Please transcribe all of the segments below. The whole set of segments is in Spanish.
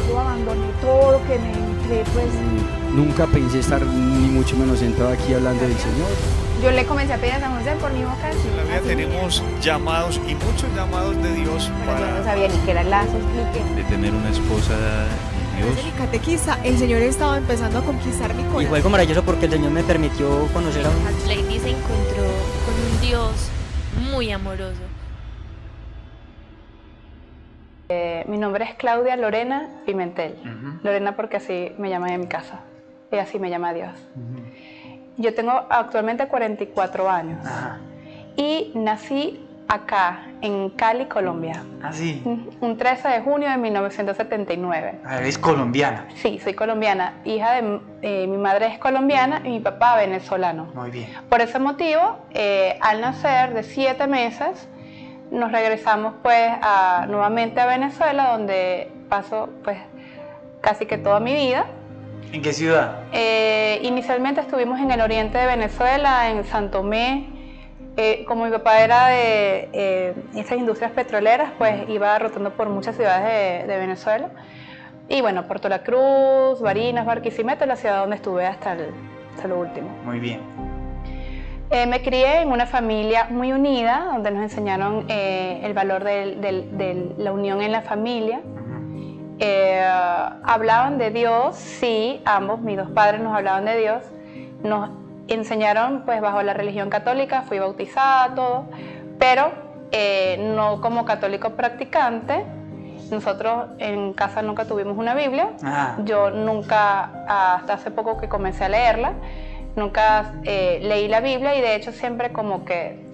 yo abandoné todo lo que me entré, pues. Nunca pensé estar ni mucho menos sentado aquí hablando del Señor. Yo le comencé a pedir a San José por mi vocación. En la vida Así tenemos llamados y muchos llamados de Dios Pero yo no para... sabía ni qué era el lazo, explique. de tener una esposa de Dios. Mi catequista, el Señor estaba empezando a conquistar mi Y corazón. fue algo maravilloso porque el Señor me permitió conocer a un... Lady se encontró con un Dios muy amoroso. Mi nombre es Claudia Lorena Pimentel. Lorena porque así me llaman en mi casa. Y así me llama Dios. Yo tengo actualmente 44 años. Y nací acá, en Cali, Colombia. Ah, sí. Un 13 de junio de 1979. Eres colombiana. Sí, soy colombiana. Hija de mi madre es colombiana y mi papá venezolano. Muy bien. Por ese motivo, al nacer de 7 meses, nos regresamos pues nuevamente a Venezuela, donde paso pues casi que toda mi vida. ¿En qué ciudad? Inicialmente estuvimos en el oriente de Venezuela, en San Tomé. Como mi papá era de esas industrias petroleras, pues iba rotando por muchas ciudades de Venezuela. Y bueno, Puerto La Cruz, Barinas, Barquisimeto, la ciudad donde estuve hasta lo último. Muy bien. Me crié en una familia muy unida, donde nos enseñaron el valor de la unión en la familia. Hablaban de Dios, sí, ambos, mis dos padres nos hablaban de Dios. Nos enseñaron pues bajo la religión católica, fui bautizada, todo, pero no como católico practicante. Nosotros en casa nunca tuvimos una Biblia. Yo nunca, hasta hace poco que comencé a leerla, nunca leí la Biblia, y de hecho siempre como que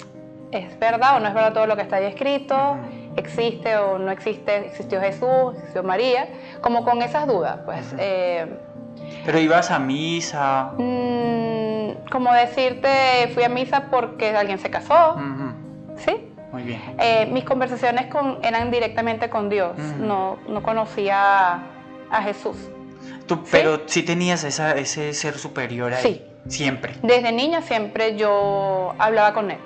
es verdad o no es verdad todo lo que está ahí escrito, existe o no existe, existió Jesús, existió María, como con esas dudas pues. ¿Pero ibas a misa? Como decirte, fui a misa porque alguien se casó, ¿sí? Muy bien. Mis conversaciones eran directamente con Dios, no conocía a Jesús. ¿Tú, pero sí tenías ese ser superior ahí? Sí. Siempre. Desde niña siempre yo hablaba con él.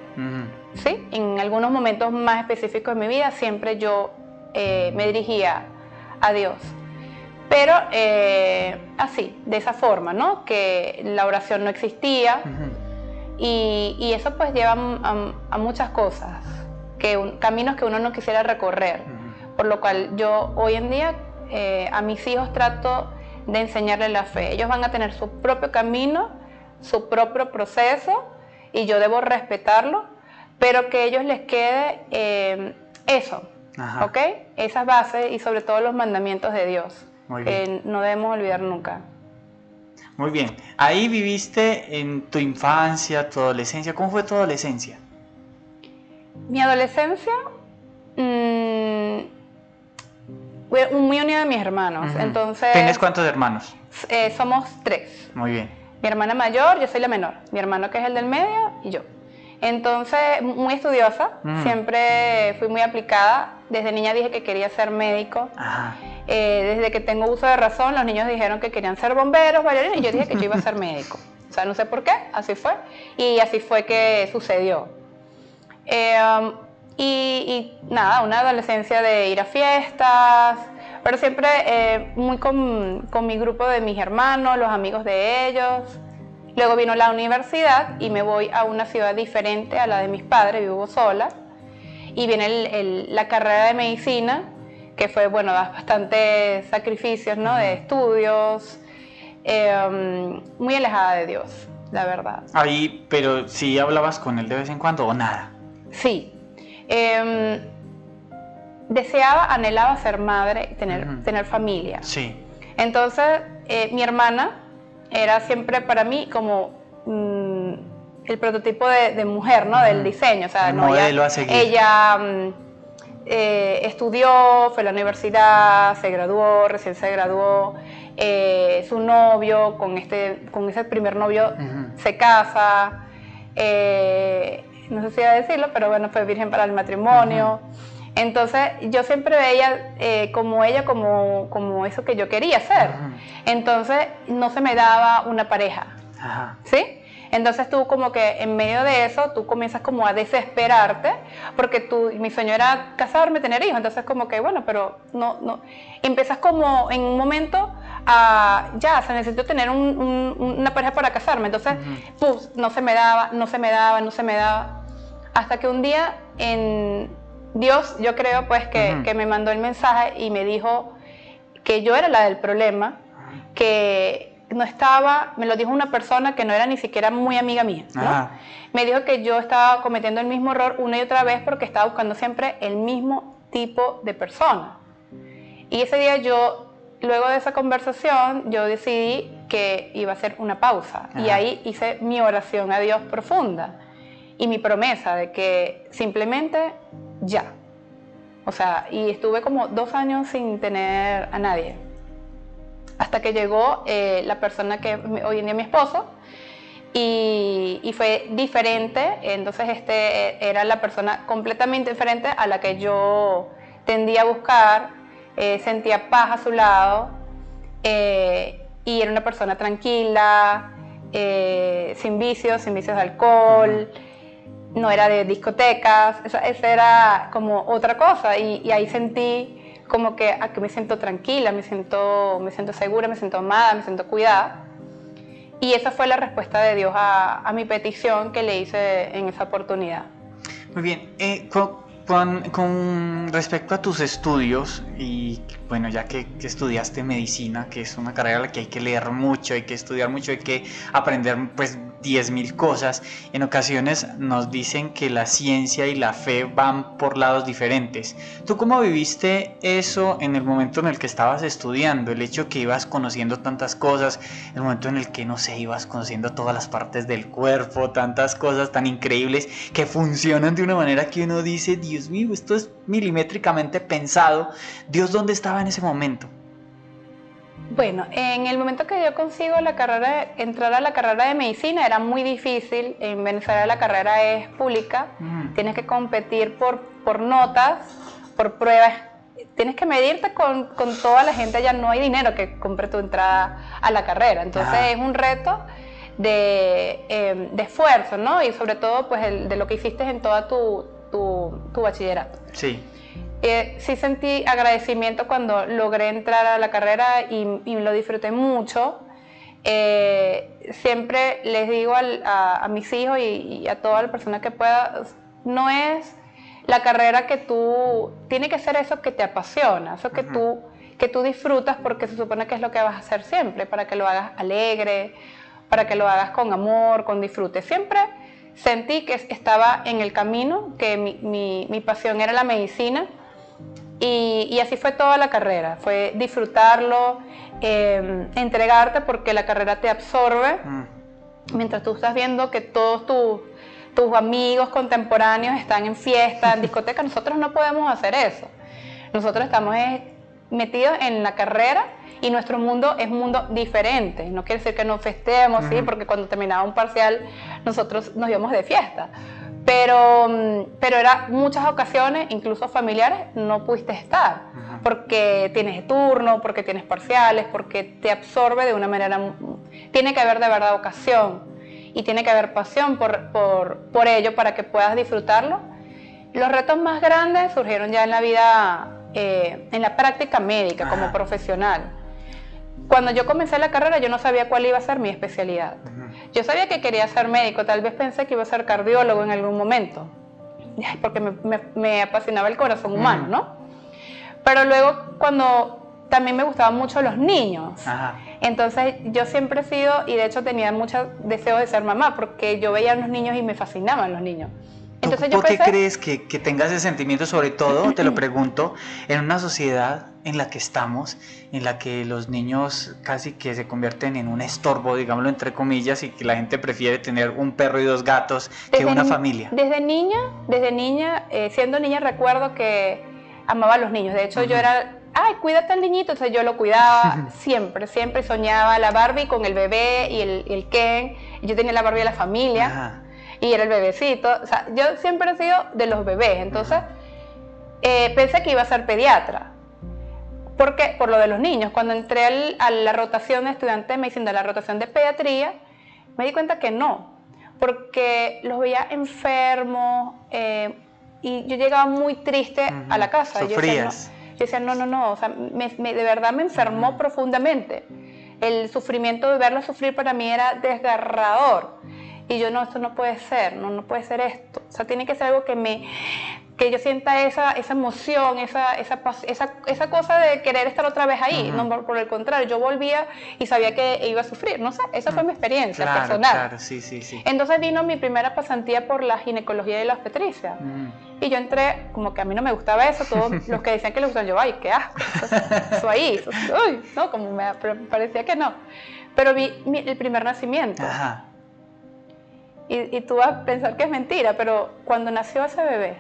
¿Sí? En algunos momentos más específicos de mi vida siempre yo me dirigía a Dios. Pero así, de esa forma, ¿no? Que la oración no existía. Y eso pues lleva a muchas cosas, caminos que uno no quisiera recorrer. Por lo cual yo hoy en día a mis hijos trato de enseñarles la fe. Ellos van a tener su propio camino, su propio proceso, y yo debo respetarlo, pero que a ellos les quede eso, ¿ok? Esas bases y sobre todo los mandamientos de Dios, que no debemos olvidar nunca. Muy bien. Ahí viviste en tu infancia, tu adolescencia. ¿Cómo fue tu adolescencia? Mi adolescencia, fue muy unida a mis hermanos. Entonces, ¿tienes cuántos hermanos? Somos 3. Muy bien. Mi hermana mayor, yo soy la menor. Mi hermano que es el del medio y yo. Entonces, muy estudiosa, siempre fui muy aplicada. Desde niña dije que quería ser médico. Desde que tengo uso de razón, los niños dijeron que querían ser bomberos, bailarines, y yo dije que yo iba a ser médico. O sea, no sé por qué, así fue. Y así fue que sucedió. Y nada, una adolescencia de ir a fiestas, pero siempre muy con mi grupo de mis hermanos, los amigos de ellos. Luego vino la universidad y me voy a una ciudad diferente a la de mis padres, vivo sola. Y viene la carrera de medicina, que fue, bueno, bastantes sacrificios, ¿no? De estudios, muy alejada de Dios, la verdad. Ahí, pero ¿sí hablabas con él de vez en cuando o nada? Sí. Deseaba, anhelaba ser madre y tener familia. Sí. Entonces, mi hermana era siempre para mí como el prototipo de mujer, ¿no? Del diseño. O sea, el modelo a seguir. Ella estudió, fue a la universidad, se graduó, recién se graduó. Su novio, con ese primer novio, se casa. No sé si iba a decirlo, pero bueno, fue virgen para el matrimonio. Entonces yo siempre veía como ella, como eso que yo quería ser. Entonces no se me daba una pareja, ¿sí? Entonces tú como que en medio de eso, tú comienzas como a desesperarte, porque mi sueño era casarme, tener hijos, entonces como que bueno, pero no, empiezas como en un momento a, ya, o sea, necesito tener una pareja para casarme, entonces, pues, no se me daba, hasta que un día Dios, yo creo pues que me mandó el mensaje y me dijo que yo era la del problema, que no estaba, me lo dijo una persona que no era ni siquiera muy amiga mía, ¿no? Me dijo que yo estaba cometiendo el mismo error una y otra vez porque estaba buscando siempre el mismo tipo de persona. Y ese día luego de esa conversación, yo decidí que iba a hacer una pausa. Y ahí hice mi oración a Dios profunda y mi promesa de que simplemente ya. O sea, y estuve como 2 años sin tener a nadie. Hasta que llegó la persona que hoy en día es mi esposo, y fue diferente. Entonces era la persona completamente diferente a la que yo tendía a buscar. Sentía paz a su lado, y era una persona tranquila, sin vicios de alcohol, no era de discotecas, esa era como otra cosa, y ahí sentí como que aquí me siento tranquila, me siento segura, me siento amada, me siento cuidada. Y esa fue la respuesta de Dios a mi petición que le hice en esa oportunidad. Muy bien, con respecto a tus estudios, y bueno, ya que estudiaste medicina, que es una carrera en la que hay que leer mucho, hay que estudiar mucho, hay que aprender pues 10.000 cosas, en ocasiones nos dicen que la ciencia y la fe van por lados diferentes. ¿Tú cómo viviste eso en el momento en el que estabas estudiando? El hecho que ibas conociendo tantas cosas, el momento en el que, no sé, ibas conociendo todas las partes del cuerpo, tantas cosas tan increíbles que funcionan de una manera que uno dice, Dios mío, esto es milimétricamente pensado. Dios, ¿dónde estaba en ese momento? Bueno, en el momento que yo consigo entrar a la carrera de medicina, era muy difícil. En Venezuela la carrera es pública, tienes que competir por notas, por pruebas, tienes que medirte con toda la gente, ya no hay dinero que compre tu entrada a la carrera, entonces es un reto de esfuerzo, ¿no? Y sobre todo pues de lo que hiciste en toda tu bachillerato. Sí. Sí sentí agradecimiento cuando logré entrar a la carrera y lo disfruté mucho. Siempre les digo a mis hijos y a toda la persona que pueda, no es la carrera que tiene que ser eso que te apasiona, eso que tú disfrutas, porque se supone que es lo que vas a hacer siempre, para que lo hagas alegre, para que lo hagas con amor, con disfrute. Siempre sentí que estaba en el camino, que mi pasión era la medicina. Y así fue toda la carrera, fue disfrutarlo, entregarte, porque la carrera te absorbe, mientras tú estás viendo que todos tus amigos contemporáneos están en fiesta, en discoteca. Nosotros no podemos hacer eso. Nosotros estamos metidos en la carrera y nuestro mundo es un mundo diferente. No quiere decir que no festemos, ¿sí? Porque cuando terminaba un parcial nosotros nos íbamos de fiesta. Pero era muchas ocasiones, incluso familiares, no pudiste estar, porque tienes turno, porque tienes parciales, porque te absorbe de una manera. Tiene que haber de verdad ocasión y tiene que haber pasión por ello para que puedas disfrutarlo. Los retos más grandes surgieron ya en la vida, en la práctica médica, como profesional. Cuando yo comencé la carrera yo no sabía cuál iba a ser mi especialidad. Yo sabía que quería ser médico, tal vez pensé que iba a ser cardiólogo en algún momento, porque me apasionaba el corazón humano, ¿no? Pero luego cuando también me gustaban mucho los niños, entonces yo siempre he sido, y de hecho tenía mucho deseo de ser mamá, porque yo veía a los niños y me fascinaban los niños. Entonces, ¿Por qué crees que tengas ese sentimiento, sobre todo, te lo pregunto, en una sociedad en la que estamos, en la que los niños casi que se convierten en un estorbo, digámoslo entre comillas, y que la gente prefiere tener un perro y 2 gatos que una familia? Desde niña, siendo niña, recuerdo que amaba a los niños. De hecho, yo era, ay, cuídate al niñito, entonces yo lo cuidaba siempre soñaba la Barbie con el bebé y el Ken, y yo tenía la Barbie de la familia. Y era el bebecito, o sea, yo siempre he sido de los bebés, entonces pensé que iba a ser pediatra. ¿Por qué? Por lo de los niños. Cuando entré a la rotación de estudiante de medicina, a la rotación de pediatría, me di cuenta que no, porque los veía enfermos y yo llegaba muy triste a la casa. Sufrías. Yo decía, no, o sea, de verdad me enfermó profundamente. El sufrimiento de verlo sufrir para mí era desgarrador. Y yo, no, esto no puede ser, no puede ser esto. O sea, tiene que ser algo que yo sienta esa emoción, esa cosa de querer estar otra vez ahí. No, por el contrario, yo volvía y sabía que iba a sufrir. No sé, esa fue mi experiencia personal. Claro, sí. Entonces vino mi primera pasantía por la ginecología y la obstetricia. Y yo entré, como que a mí no me gustaba eso, todos los que decían que les gustan, yo, ay, qué asco, eso ahí, uy, no, como me parecía que no. Pero vi el primer nacimiento. Ajá. Y tú vas a pensar que es mentira, pero cuando nació ese bebé,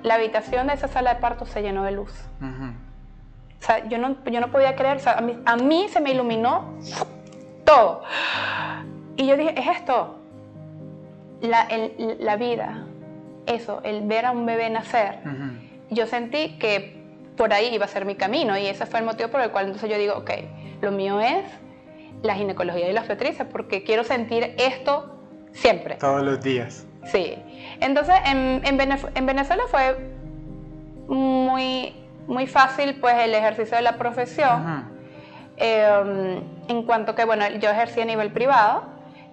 la habitación de esa sala de parto se llenó de luz. O sea, yo no podía creer, o sea, a mí se me iluminó todo. Y yo dije, es esto, la vida, eso, el ver a un bebé nacer. Yo sentí que por ahí iba a ser mi camino y ese fue el motivo por el cual entonces yo digo, ok, lo mío es la ginecología y la obstetricia porque quiero sentir esto siempre. Todos los días. Sí. Entonces, en Venezuela fue muy fácil pues el ejercicio de la profesión. En cuanto que, bueno, yo ejercía a nivel privado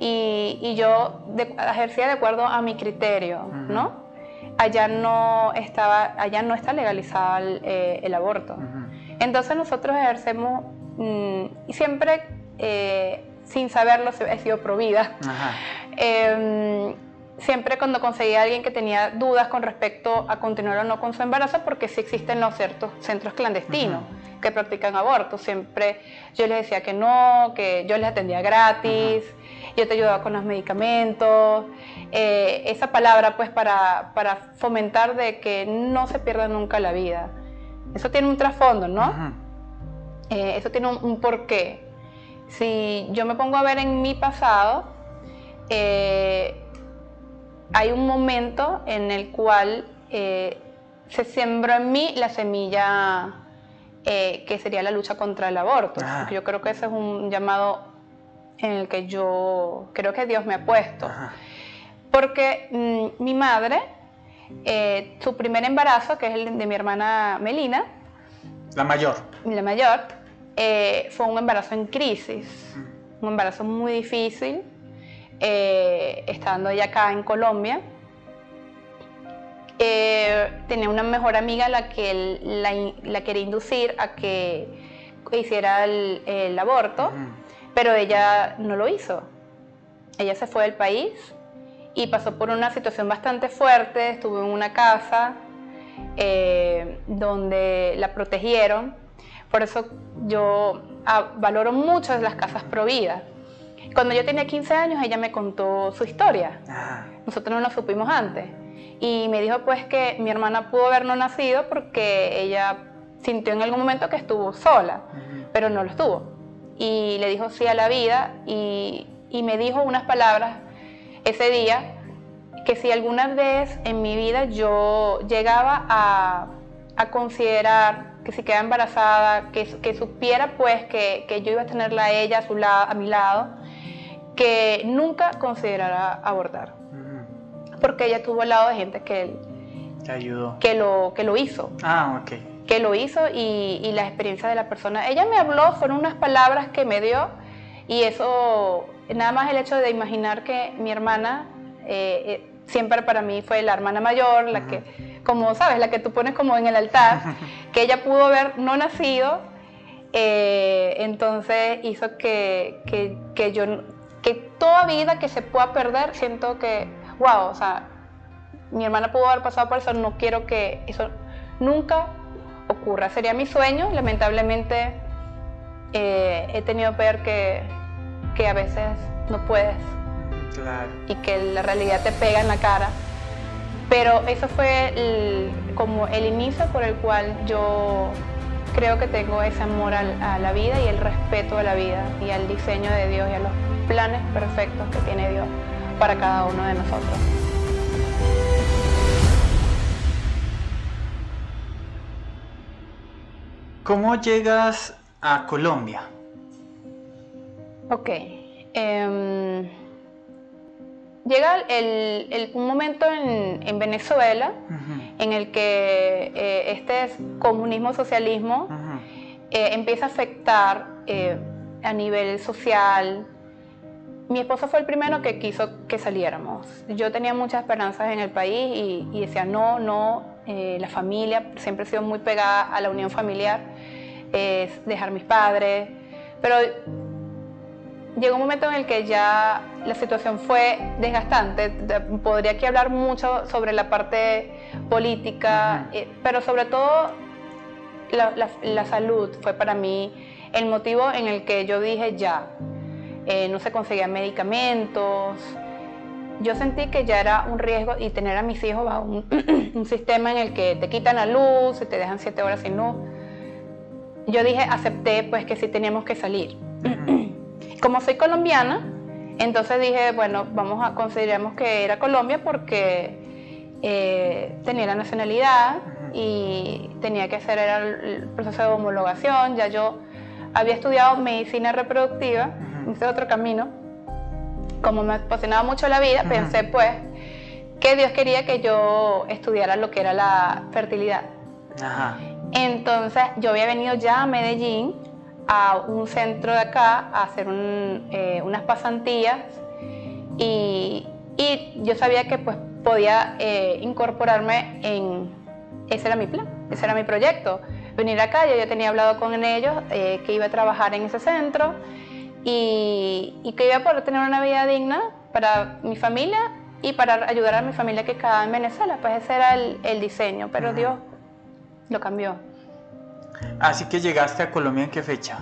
y yo ejercía de acuerdo a mi criterio, ¿no? Allá no está legalizado el aborto. Entonces nosotros ejercemos y siempre, sin saberlo, he sido pro vida. Siempre cuando conseguía a alguien que tenía dudas con respecto a continuar o no con su embarazo, porque sí existen los ciertos centros clandestinos que practican aborto, siempre yo les decía que no, que yo les atendía gratis, yo te ayudaba con los medicamentos, esa palabra pues para fomentar de que no se pierda nunca la vida. Eso tiene un trasfondo, ¿no? Eso tiene un porqué. Si yo me pongo a ver en mi pasado, hay un momento en el cual se sembró en mí la semilla que sería la lucha contra el aborto. Porque yo creo que ese es un llamado en el que yo creo que Dios me ha puesto. Porque mi madre, su primer embarazo, que es el de mi hermana Melina, la mayor, fue un embarazo en crisis, un embarazo muy difícil. Estando ella acá en Colombia, tenía una mejor amiga la que la quería inducir a que hiciera el aborto, pero ella no lo hizo. Ella se fue del país y pasó por una situación bastante fuerte, estuvo en una casa donde la protegieron. Por eso yo valoro mucho las casas pro vida. Cuando yo tenía 15 años, ella me contó su historia. Nosotros no lo supimos antes. Y me dijo pues que mi hermana pudo haber no nacido porque ella sintió en algún momento que estuvo sola, pero no lo estuvo. Y le dijo sí a la vida y me dijo unas palabras ese día, que si alguna vez en mi vida yo llegaba a considerar que si quedaba embarazada, que supiera pues que yo iba a tenerla a ella a mi lado, que nunca considerara abortar, porque ella estuvo al lado de gente que ayudó, que lo hizo, que lo hizo y la experiencia de la persona. Ella me habló, fueron unas palabras que me dio y eso, nada más el hecho de imaginar que mi hermana siempre para mí fue la hermana mayor, la que, como sabes, la que tú pones como en el altar, que ella pudo haber no nacido, entonces hizo que toda vida que se pueda perder, siento que, wow, o sea, mi hermana pudo haber pasado por eso, no quiero que eso nunca ocurra. Sería mi sueño, lamentablemente he tenido que ver que a veces no puedes. Claro. Y que la realidad te pega en la cara. Pero eso fue como el inicio por el cual yo creo que tengo ese amor a la vida y el respeto a la vida y al diseño de Dios y a los planes perfectos que tiene Dios para cada uno de nosotros. ¿Cómo llegas a Colombia? Ok. llega un momento en Venezuela en el que este comunismo, socialismo empieza a afectar a nivel social. Mi esposo fue el primero que quiso que saliéramos. Yo tenía muchas esperanzas en el país y decía no, la familia, siempre he sido muy pegada a la unión familiar, dejar mis padres, pero llegó un momento en el que ya la situación fue desgastante. Podría aquí hablar mucho sobre la parte política, pero sobre todo la salud fue para mí el motivo en el que yo dije ya. No se conseguían medicamentos. Yo sentí que ya era un riesgo y tener a mis hijos bajo un sistema en el que te quitan la luz y te dejan 7 horas sin luz. Yo dije, acepté pues que sí teníamos que salir. Como soy colombiana, entonces dije, bueno, consideramos que era Colombia porque tenía la nacionalidad y tenía que hacer el proceso de homologación. Ya yo había estudiado medicina reproductiva, hice otro camino. Como me apasionaba mucho la vida, pensé pues que Dios quería que yo estudiara lo que era la fertilidad. Entonces yo había venido ya a Medellín, a un centro de acá, a hacer unas pasantías y yo sabía que pues podía incorporarme ese era mi plan, ese era mi proyecto, venir acá. Yo ya tenía hablado con ellos que iba a trabajar en ese centro y que iba a poder tener una vida digna para mi familia y para ayudar a mi familia que quedaba en Venezuela. Pues ese era el diseño, pero Dios lo cambió. Así que llegaste a Colombia, ¿en qué fecha?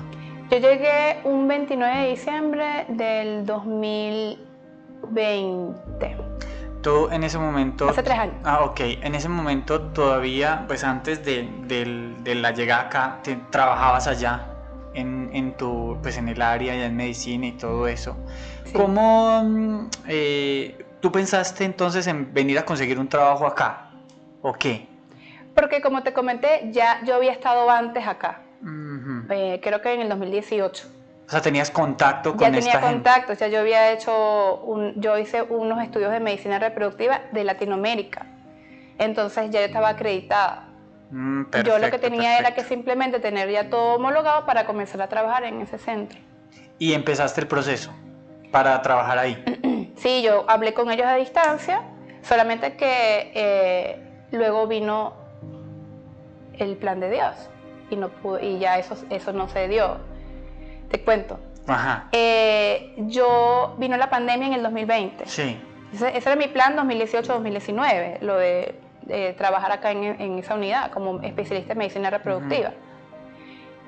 Yo llegué un 29 de diciembre del 2020. Tú en ese momento... Hace 3 años. Ok. En ese momento todavía, pues antes de la llegada acá, trabajabas allá en el área, ya en medicina y todo eso. Sí. ¿Cómo tú pensaste entonces en venir a conseguir un trabajo acá? ¿O qué? Porque como te comenté, ya yo había estado antes acá, creo que en el 2018. O sea, ¿tenías contacto con esta gente? Ya tenía contacto, ya yo había hecho, yo hice unos estudios de medicina reproductiva de Latinoamérica, entonces ya yo estaba acreditada. Perfecto, yo lo que tenía era que simplemente tener ya todo homologado para comenzar a trabajar en ese centro. ¿Y empezaste el proceso para trabajar ahí? Sí, yo hablé con ellos a distancia, solamente que luego vino el plan de Dios y ya eso no se dio. Te cuento. Vino la pandemia en el 2020. Sí. Ese era mi plan 2018-2019, lo de trabajar acá en esa unidad como especialista en medicina reproductiva.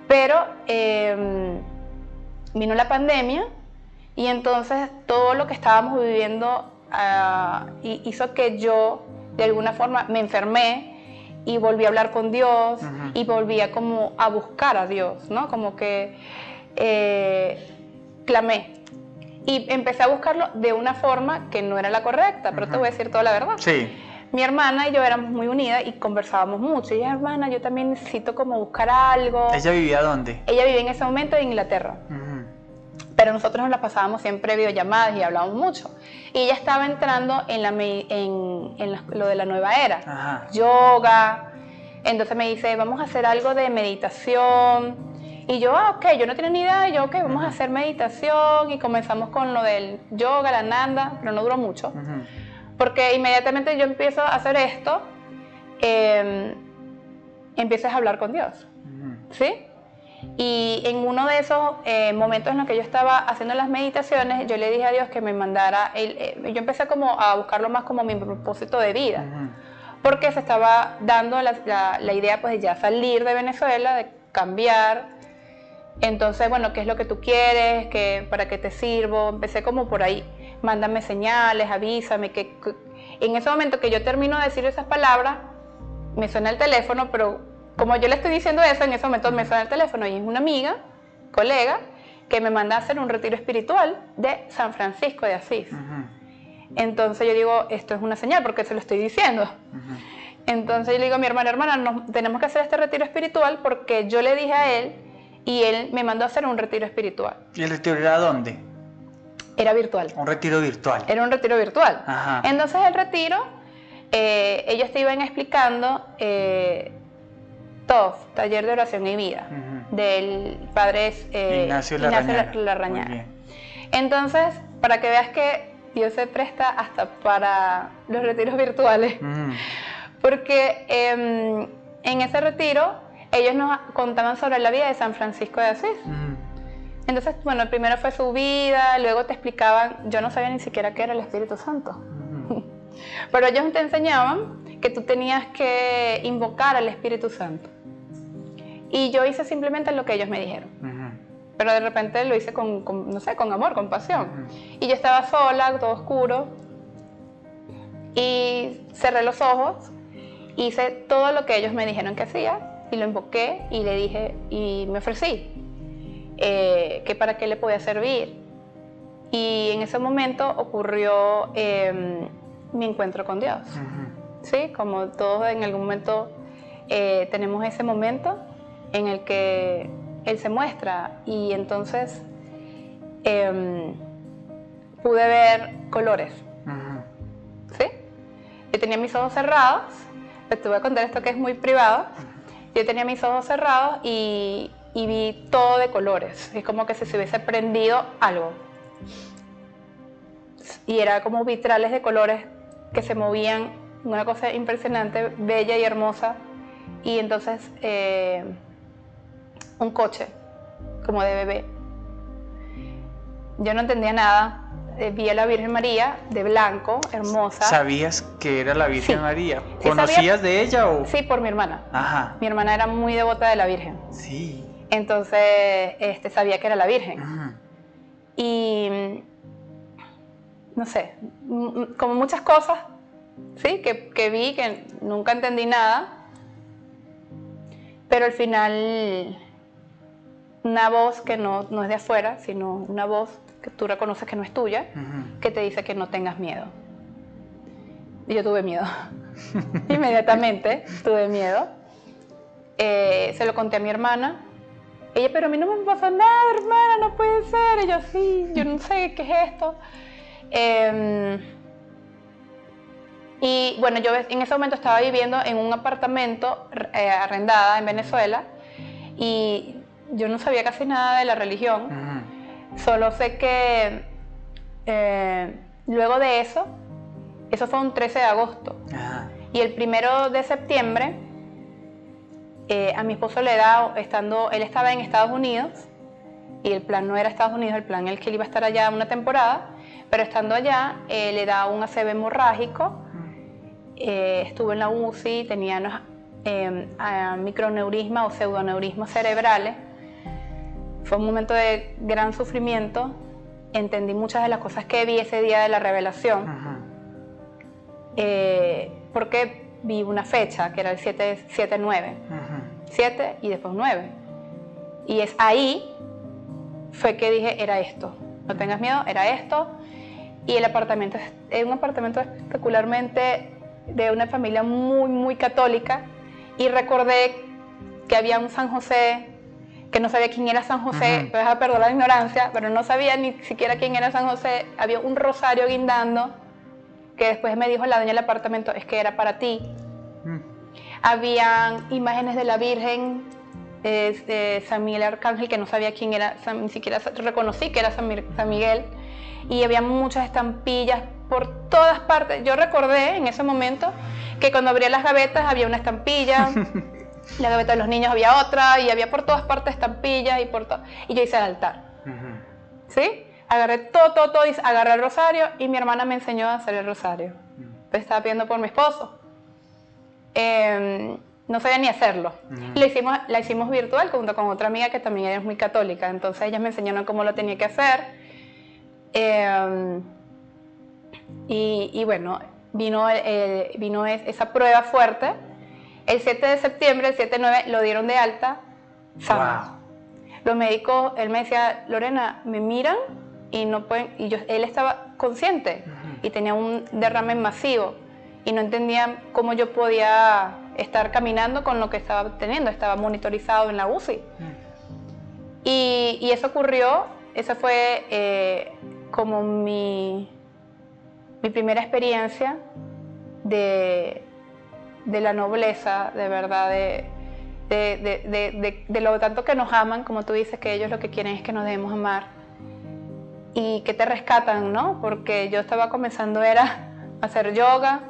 Pero vino la pandemia y entonces todo lo que estábamos viviendo hizo que yo de alguna forma me enfermé y volví a hablar con Dios y volví a como a buscar a Dios, ¿no? Como que clamé y empecé a buscarlo de una forma que no era la correcta, pero te voy a decir toda la verdad. Sí. Mi hermana y yo éramos muy unidas y conversábamos mucho. Y ella, hermana, yo también necesito como buscar algo. ¿Ella vivía dónde? Ella vivía en ese momento en Inglaterra. Pero nosotros nos la pasábamos siempre videollamadas y hablábamos mucho. Y ella estaba entrando en lo de la nueva era. Yoga. Entonces me dice, vamos a hacer algo de meditación. Y yo, ok, yo no tenía ni idea. Y yo, ok, vamos a hacer meditación. Y comenzamos con lo del yoga, la nanda, pero no duró mucho. Porque inmediatamente yo empiezo a hacer esto, empiezas a hablar con Dios, ¿sí? Y en uno de esos momentos en los que yo estaba haciendo las meditaciones, yo le dije a Dios que me mandara, yo empecé como a buscarlo más como mi propósito de vida, porque se estaba dando la idea pues de ya salir de Venezuela, de cambiar. Entonces, bueno, ¿qué es lo que tú quieres? ¿Para qué te sirvo? Empecé como por ahí, mándame señales, avísame. En ese momento que yo termino de decir esas palabras, me suena el teléfono, pero como yo le estoy diciendo eso, en ese momento me suena el teléfono y es una amiga, colega, que me manda a hacer un retiro espiritual de San Francisco de Asís. Entonces yo digo, esto es una señal porque se lo estoy diciendo. Entonces yo le digo a mi hermana, tenemos que hacer este retiro espiritual porque yo le dije a él y él me mandó a hacer un retiro espiritual. ¿Y el retiro era dónde? Era virtual. Un retiro virtual. Era un retiro virtual. Ajá. Entonces el retiro, ellos te iban explicando TOF, Taller de Oración y Vida, del padre Ignacio Larrañaga. Muy bien. Entonces, para que veas que Dios se presta hasta para los retiros virtuales, porque en ese retiro ellos nos contaban sobre la vida de San Francisco de Asís. Entonces, bueno, primero fue su vida, luego te explicaban, yo no sabía ni siquiera qué era el Espíritu Santo, pero ellos te enseñaban que tú tenías que invocar al Espíritu Santo. Y yo hice simplemente lo que ellos me dijeron. Pero de repente lo hice no sé, con amor, con pasión. Y yo estaba sola, todo oscuro, y cerré los ojos, hice todo lo que ellos me dijeron que hacía, y lo invoqué, y le dije, y me ofrecí, que para qué le podía servir. Y en ese momento ocurrió mi encuentro con Dios. ¿Sí? Como todos en algún momento tenemos ese momento en el que Él se muestra, y entonces pude ver colores. ¿Sí? Yo tenía mis ojos cerrados, pero te voy a contar esto que es muy privado. Yo tenía mis ojos cerrados y vi todo de colores. Es como que si se hubiese prendido algo. Y era como vitrales de colores que se movían, una cosa impresionante, bella y hermosa. Y entonces un coche, como de bebé. Yo no entendía nada. Vi a la Virgen María de blanco, hermosa. ¿Sabías que era la Virgen Sí. María? Sí, ¿Conocías sabía. de ella o...? Sí, por mi hermana. Ajá. Mi hermana era muy devota de la Virgen. Sí. Entonces sabía que era la Virgen. Y no sé, como muchas cosas, ¿sí? que vi, que nunca entendí nada, pero al final una voz que no es de afuera, sino una voz que tú reconoces que no es tuya, que te dice que no tengas miedo. Y yo tuve miedo. Inmediatamente tuve miedo. Se lo conté a mi hermana. Ella, pero a mí no me pasó nada, hermana, no puede ser. Y yo, sí, yo no sé qué es esto. Y bueno, yo en ese momento estaba viviendo en un apartamento arrendada en Venezuela, y yo no sabía casi nada de la religión. Solo sé que luego de eso fue un 13 de agosto. Y el 1 de septiembre, a mi esposo le da, él estaba en Estados Unidos, y el plan no era Estados Unidos, el plan era que él iba a estar allá una temporada, pero estando allá le da un ACV hemorrágico, estuvo en la UCI, tenía unos microneurismas o pseudoneurismas cerebrales. Fue un momento de gran sufrimiento. Entendí muchas de las cosas que vi ese día de la revelación, porque vi una fecha que era el 7-9, 7 y después 9, y es ahí fue que dije, era esto, no tengas miedo, era esto. Y el apartamento es un apartamento espectacularmente de una familia muy, muy católica, y recordé que había un San José, que no sabía quién era San José, me vas a perdonar la ignorancia, pero no sabía ni siquiera quién era San José. Había un rosario guindando, que después me dijo la dueña del apartamento, es que era para ti. Habían imágenes de la Virgen, de San Miguel Arcángel, que no sabía quién era, ni siquiera reconocí que era San Miguel, y había muchas estampillas por todas partes. Yo recordé en ese momento que cuando abría las gavetas había una estampilla, la gaveta de los niños había otra, y había por todas partes estampillas, y yo hice el altar. ¿Sí? Agarré todo, agarré el rosario, y mi hermana me enseñó a hacer el rosario. Pues estaba pidiendo por mi esposo. No sabía ni hacerlo. La hicimos virtual junto con otra amiga que también es muy católica, entonces ellas me enseñaron cómo lo tenía que hacer. Y bueno, vino esa prueba fuerte. El 7 de septiembre, el 7-9, lo dieron de alta sano. Los médicos, él me decía, Lorena, me miran y no pueden, él estaba consciente y tenía un derrame masivo, y no entendían cómo yo podía estar caminando con lo que estaba teniendo. Estaba monitorizado en la UCI. Y eso ocurrió, ese fue como mi primera experiencia de la nobleza, de verdad, de lo tanto que nos aman, como tú dices, que ellos lo que quieren es que nos debemos amar y que te rescatan, ¿no? Porque yo estaba comenzando era a hacer yoga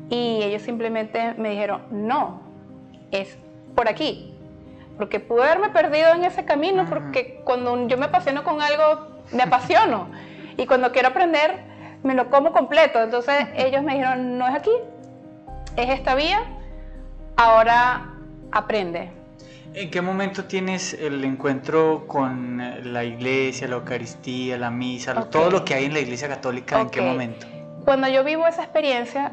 y ellos simplemente me dijeron, no, es por aquí, porque pude haberme perdido en ese camino, porque cuando yo me apasiono con algo, me apasiono y cuando quiero aprender, me lo como completo. Entonces ellos me dijeron, no es aquí, es esta vía, ahora aprende. ¿En qué momento tienes el encuentro con la iglesia, la Eucaristía, la misa, todo lo que hay en la Iglesia Católica? ¿En qué momento? Cuando yo vivo esa experiencia,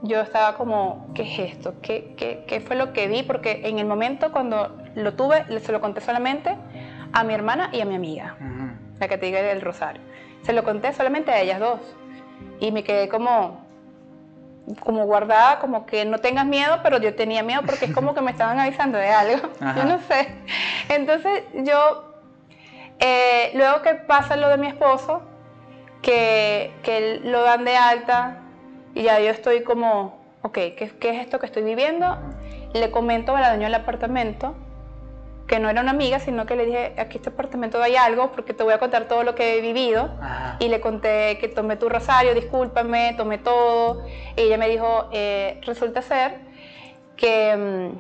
yo estaba como, ¿qué es esto? ¿Qué fue lo que vi? Porque en el momento cuando lo tuve, se lo conté solamente a mi hermana y a mi amiga, la que te diga del rosario. Se lo conté solamente a ellas dos y me quedé como guardada, como que no tengas miedo, pero yo tenía miedo porque es como que me estaban avisando de algo. Yo no sé. Entonces yo, luego que pasa lo de mi esposo, que lo dan de alta y ya yo estoy como, ok, ¿qué es esto que estoy viviendo? Le comento a la dueña del apartamento, que no era una amiga, sino que le dije, aquí en este apartamento hay algo, porque te voy a contar todo lo que he vivido. Y le conté que tomé tu rosario, discúlpame, tomé todo. Y ella me dijo, resulta ser que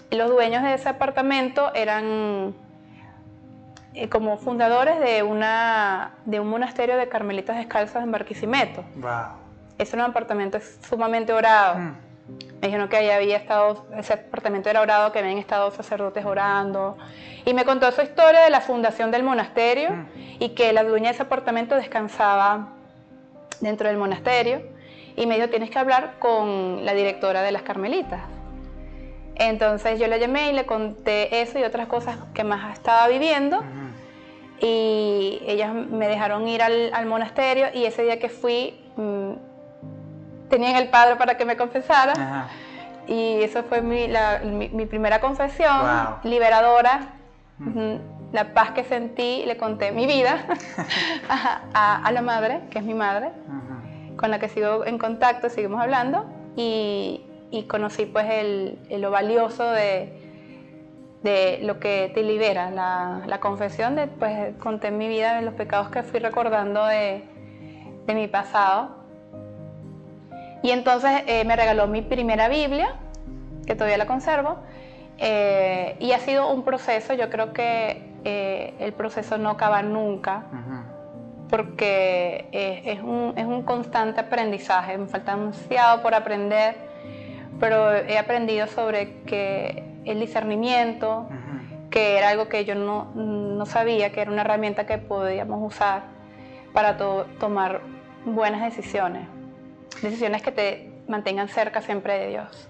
los dueños de ese apartamento eran como fundadores de un monasterio de carmelitas descalzas en Barquisimeto. Ese era un apartamento sumamente orado. Me dijeron que ese apartamento era orado, que habían estado sacerdotes orando. Y me contó su historia de la fundación del monasterio y que la dueña de ese apartamento descansaba dentro del monasterio. Y me dijo, tienes que hablar con la directora de las carmelitas. Entonces yo le llamé y le conté eso y otras cosas que más estaba viviendo. Y ellas me dejaron ir al monasterio y ese día que fui, tenían el padre para que me confesara. Y eso fue mi primera confesión, liberadora. La paz que sentí, le conté mi vida a la madre, que es mi madre, con la que sigo en contacto, seguimos hablando, y conocí pues lo valioso de lo que te libera, la confesión, pues conté mi vida, de los pecados que fui recordando de mi pasado. Y entonces me regaló mi primera Biblia, que todavía la conservo, y ha sido un proceso. Yo creo que el proceso no acaba nunca, porque es un constante aprendizaje. Me falta demasiado por aprender, pero he aprendido sobre que el discernimiento, que era algo que yo no sabía, que era una herramienta que podíamos usar para tomar buenas decisiones que te mantengan cerca siempre de Dios.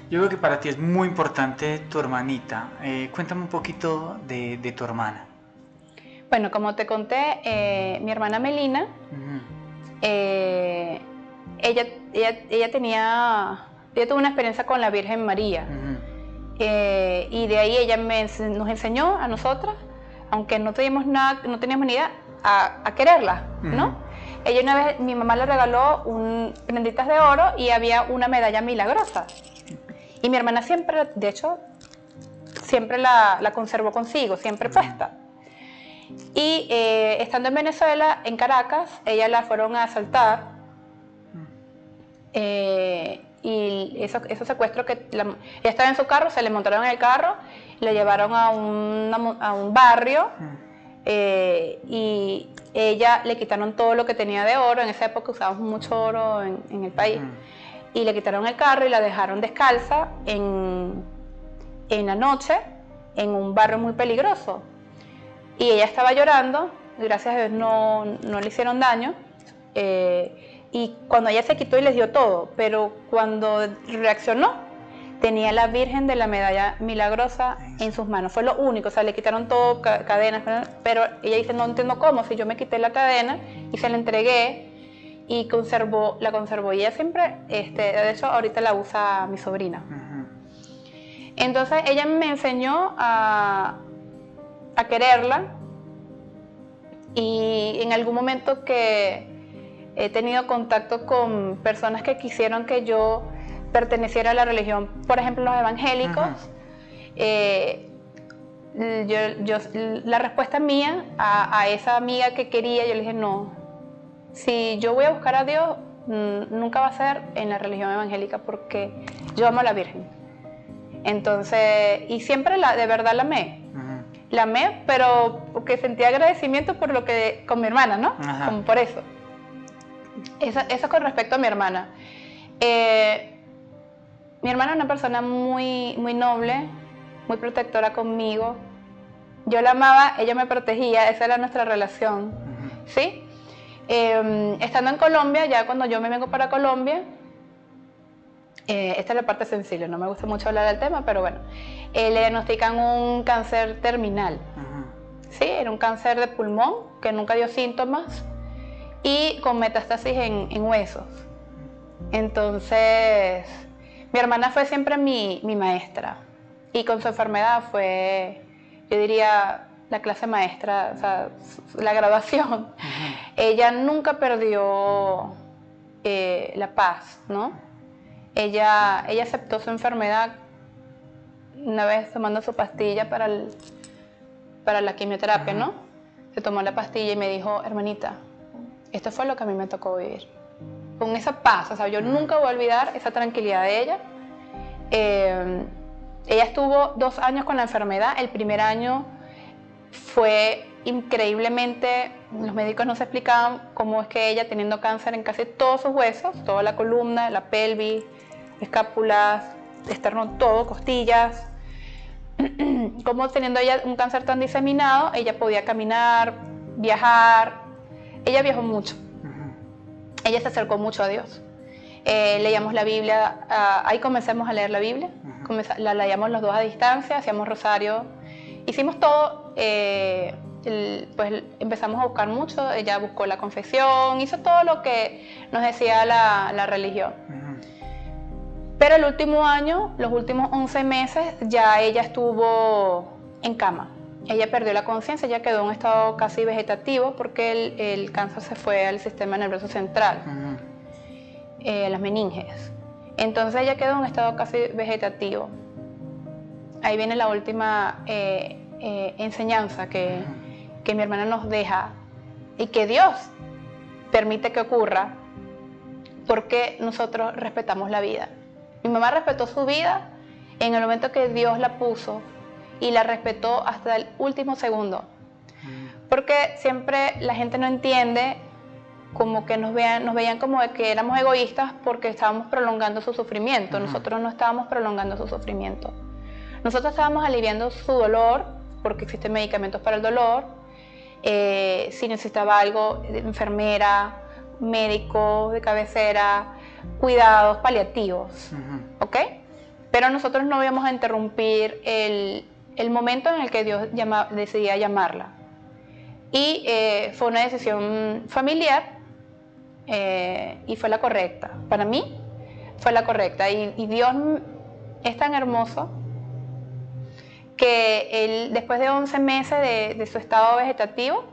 Yo creo que para ti es muy importante tu hermanita. Cuéntame un poquito de tu hermana. Bueno, como te conté, mi hermana Melina, ella tuvo una experiencia con la Virgen María. Y de ahí ella nos enseñó a nosotras, aunque no teníamos ni idea, a quererla, ¿no? Ella una vez, mi mamá le regaló prenditas de oro y había una medalla milagrosa. Y mi hermana siempre, de hecho, siempre la conservó consigo, siempre puesta. Y estando en Venezuela, en Caracas, ella la fueron a asaltar. Y esos secuestros ella estaba en su carro, se le montaron en el carro, la llevaron a un barrio. Y ella le quitaron todo lo que tenía de oro. En esa época usábamos mucho oro en el país. Y le quitaron el carro y la dejaron descalza en la noche en un barrio muy peligroso. Y ella estaba llorando, gracias a Dios no le hicieron daño. Y cuando ella se quitó y les dio todo, pero cuando reaccionó, tenía la Virgen de la Medalla Milagrosa en sus manos. Fue lo único, o sea, le quitaron todo, cadenas, pero ella dice, no entiendo cómo, si yo me quité la cadena y se la entregué y la conservó. Y ella siempre, de hecho, ahorita la usa mi sobrina. Entonces, ella me enseñó a quererla Y en algún momento que he tenido contacto con personas que quisieron que yo perteneciera a la religión, por ejemplo los evangélicos, la respuesta mía a esa amiga que quería, yo le dije no, si yo voy a buscar a Dios, nunca va a ser en la religión evangélica porque yo amo a la Virgen. Entonces, y siempre de verdad la amé. La amé, pero porque sentía agradecimiento por lo que con mi hermana, ¿no? Como por eso. Eso con respecto a mi hermana. Mi hermana es una persona muy, muy noble, muy protectora conmigo. Yo la amaba, ella me protegía, esa era nuestra relación, ¿sí? Estando en Colombia, ya cuando yo me vengo para Colombia, esta es la parte sensible, no me gusta mucho hablar del tema, pero bueno, le diagnostican un cáncer terminal, ¿sí? Era un cáncer de pulmón que nunca dio síntomas y con metástasis en huesos. Entonces, mi hermana fue siempre mi maestra y con su enfermedad fue, yo diría, la clase maestra, o sea, la graduación. Ella nunca perdió la paz, ¿no? Ella aceptó su enfermedad una vez tomando su pastilla para la quimioterapia, ¿no? Se tomó la pastilla y me dijo, hermanita, esto fue lo que a mí me tocó vivir. Con esa paz, o sea, yo nunca voy a olvidar esa tranquilidad de ella. Ella estuvo 2 años con la enfermedad. El primer año fue increíblemente, los médicos no se explicaban cómo es que ella, teniendo cáncer en casi todos sus huesos, toda la columna, la pelvis, escápulas, externo, todo, costillas, como teniendo ella un cáncer tan diseminado, ella podía caminar, viajar. Ella viajó mucho. Ella se acercó mucho a Dios. Leíamos la Biblia, ahí comencemos a leer la Biblia, la leíamos los dos a distancia, hacíamos rosario, hicimos todo, pues empezamos a buscar mucho, ella buscó la confesión, hizo todo lo que nos decía la religión. Pero el último año, los últimos 11 meses, ya ella estuvo en cama. Ella perdió la conciencia, ella quedó en un estado casi vegetativo porque el cáncer se fue al sistema nervioso central, las meninges. Entonces ella quedó en un estado casi vegetativo. Ahí viene la última enseñanza que mi hermana nos deja y que Dios permite que ocurra porque nosotros respetamos la vida. Mi mamá respetó su vida en el momento que Dios la puso y la respetó hasta el último segundo. Porque siempre la gente no entiende, como que nos veían como de que éramos egoístas porque estábamos prolongando su sufrimiento. Nosotros no estábamos prolongando su sufrimiento. Nosotros estábamos aliviando su dolor, porque existen medicamentos para el dolor. Si necesitaba algo, enfermera, médico de cabecera, cuidados paliativos, ¿ok? Pero nosotros no íbamos a interrumpir el momento en el que Dios decidía llamarla. Y fue una decisión familiar y fue la correcta. Para mí fue la correcta. Y Dios es tan hermoso que él, después de 11 meses de su estado vegetativo,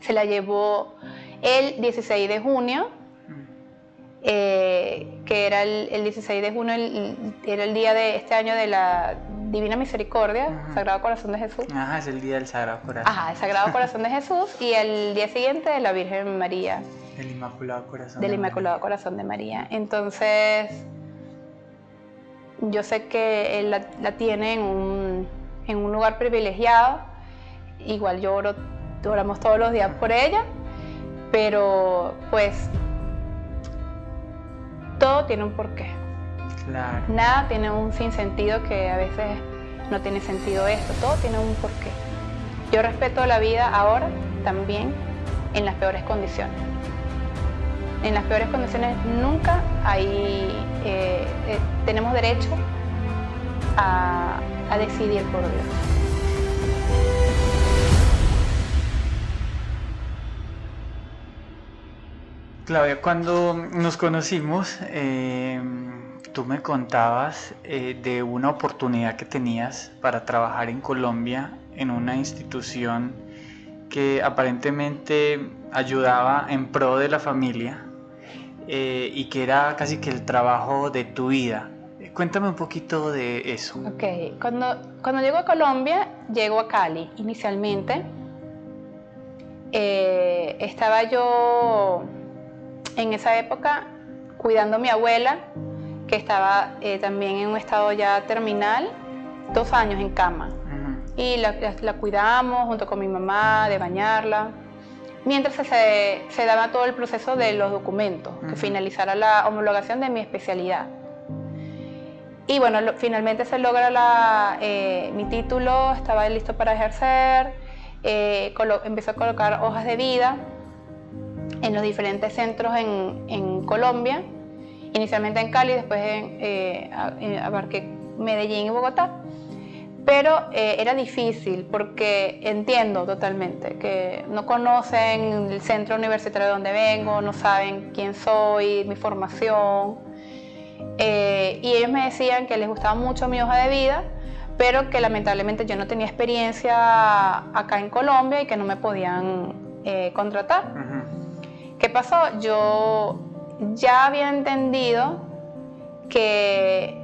se la llevó el 16 de junio, que era el 16 de junio, era el día de este año de la Divina Misericordia, Sagrado Corazón de Jesús. Es el día del Sagrado Corazón. El Sagrado Corazón de Jesús, y el día siguiente de la Virgen María. El Inmaculado Corazón. Del Inmaculado Corazón de María. Entonces, yo sé que él la tiene en un lugar privilegiado. Igual oramos todos los días por ella, pero pues todo tiene un porqué. Claro. Nada tiene un sinsentido, que a veces no tiene sentido esto. Todo tiene un porqué. Yo respeto la vida ahora también en las peores condiciones. En las peores condiciones nunca tenemos derecho a decidir por Dios. Claudia, cuando nos conocimos, tú me contabas de una oportunidad que tenías para trabajar en Colombia en una institución que aparentemente ayudaba en pro de la familia y que era casi que el trabajo de tu vida. Cuéntame un poquito de eso. Ok, cuando llego a Colombia, llego a Cali inicialmente. Estaba yo en esa época cuidando a mi abuela, que estaba también en un estado ya terminal, 2 años en cama. Y la cuidamos junto con mi mamá, de bañarla, mientras se daba todo el proceso de los documentos, que finalizara la homologación de mi especialidad. Y bueno, finalmente se logra mi título, estaba listo para ejercer, empecé a colocar hojas de vida en los diferentes centros en Colombia, inicialmente en Cali, después abarqué Medellín y Bogotá. Pero era difícil porque entiendo totalmente que no conocen el centro universitario de donde vengo, no saben quién soy, mi formación. Y ellos me decían que les gustaba mucho mi hoja de vida, pero que lamentablemente yo no tenía experiencia acá en Colombia y que no me podían contratar. ¿Qué pasó? Yo ya había entendido que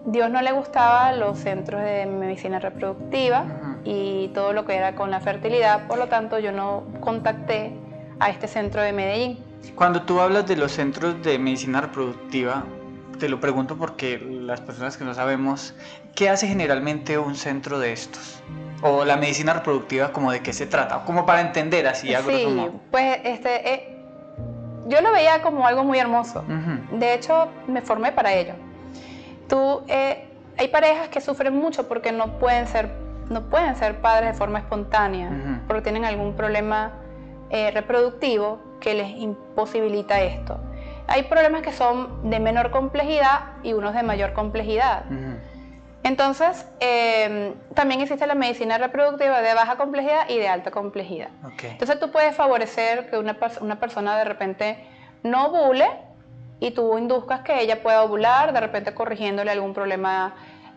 Dios no le gustaba los centros de medicina reproductiva y todo lo que era con la fertilidad, por lo tanto yo no contacté a este centro de Medellín. Cuando tú hablas de los centros de medicina reproductiva, te lo pregunto porque las personas que no sabemos, ¿qué hace generalmente un centro de estos? O la medicina reproductiva, ¿cómo de qué se trata? Como para entender así a grosso modo. Sí, pues yo lo veía como algo muy hermoso. De hecho, me formé para ello. Hay parejas que sufren mucho porque no pueden ser padres de forma espontánea, porque tienen algún problema reproductivo que les imposibilita esto. Hay problemas que son de menor complejidad y unos de mayor complejidad. Entonces, también existe la medicina reproductiva de baja complejidad y de alta complejidad. Entonces, tú puedes favorecer que una persona de repente no ovule y tú induzcas que ella pueda ovular, de repente corrigiéndole algún problema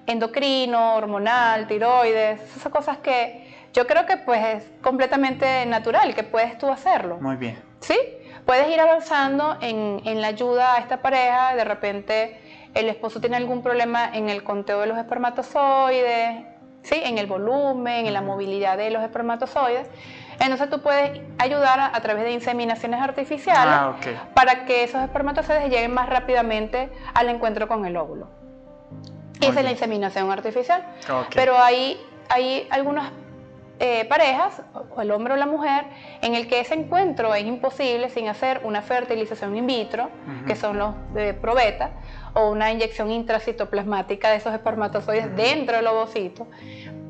endocrino, hormonal, tiroides, esas cosas que yo creo que pues es completamente natural, que puedes tú hacerlo. Muy bien. ¿Sí? Puedes ir avanzando en la ayuda a esta pareja, de repente el esposo tiene algún problema en el conteo de los espermatozoides, ¿sí? En el volumen, en la movilidad de los espermatozoides. Entonces tú puedes ayudar a través de inseminaciones artificiales para que esos espermatozoides lleguen más rápidamente al encuentro con el óvulo. Y esa es la inseminación artificial. Pero hay algunas parejas, o el hombre o la mujer, en el que ese encuentro es imposible sin hacer una fertilización in vitro, que son los probeta, o una inyección intracitoplasmática de esos espermatozoides dentro del ovocito,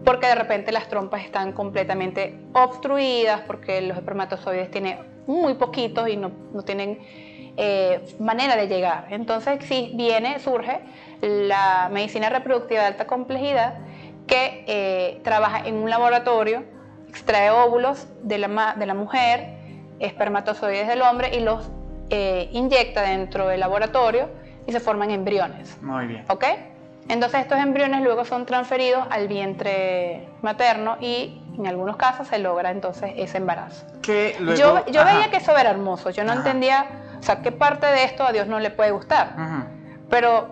porque de repente las trompas están completamente obstruidas, porque los espermatozoides tienen muy poquitos y no tienen manera de llegar. Entonces surge la medicina reproductiva de alta complejidad, que trabaja en un laboratorio, extrae óvulos de la mujer, espermatozoides del hombre y los inyecta dentro del laboratorio y se forman embriones. Muy bien. ¿Ok? Entonces estos embriones luego son transferidos al vientre materno y en algunos casos se logra entonces ese embarazo. Yo veía que eso era hermoso, yo no entendía, o sea, qué parte de esto a Dios no le puede gustar. Pero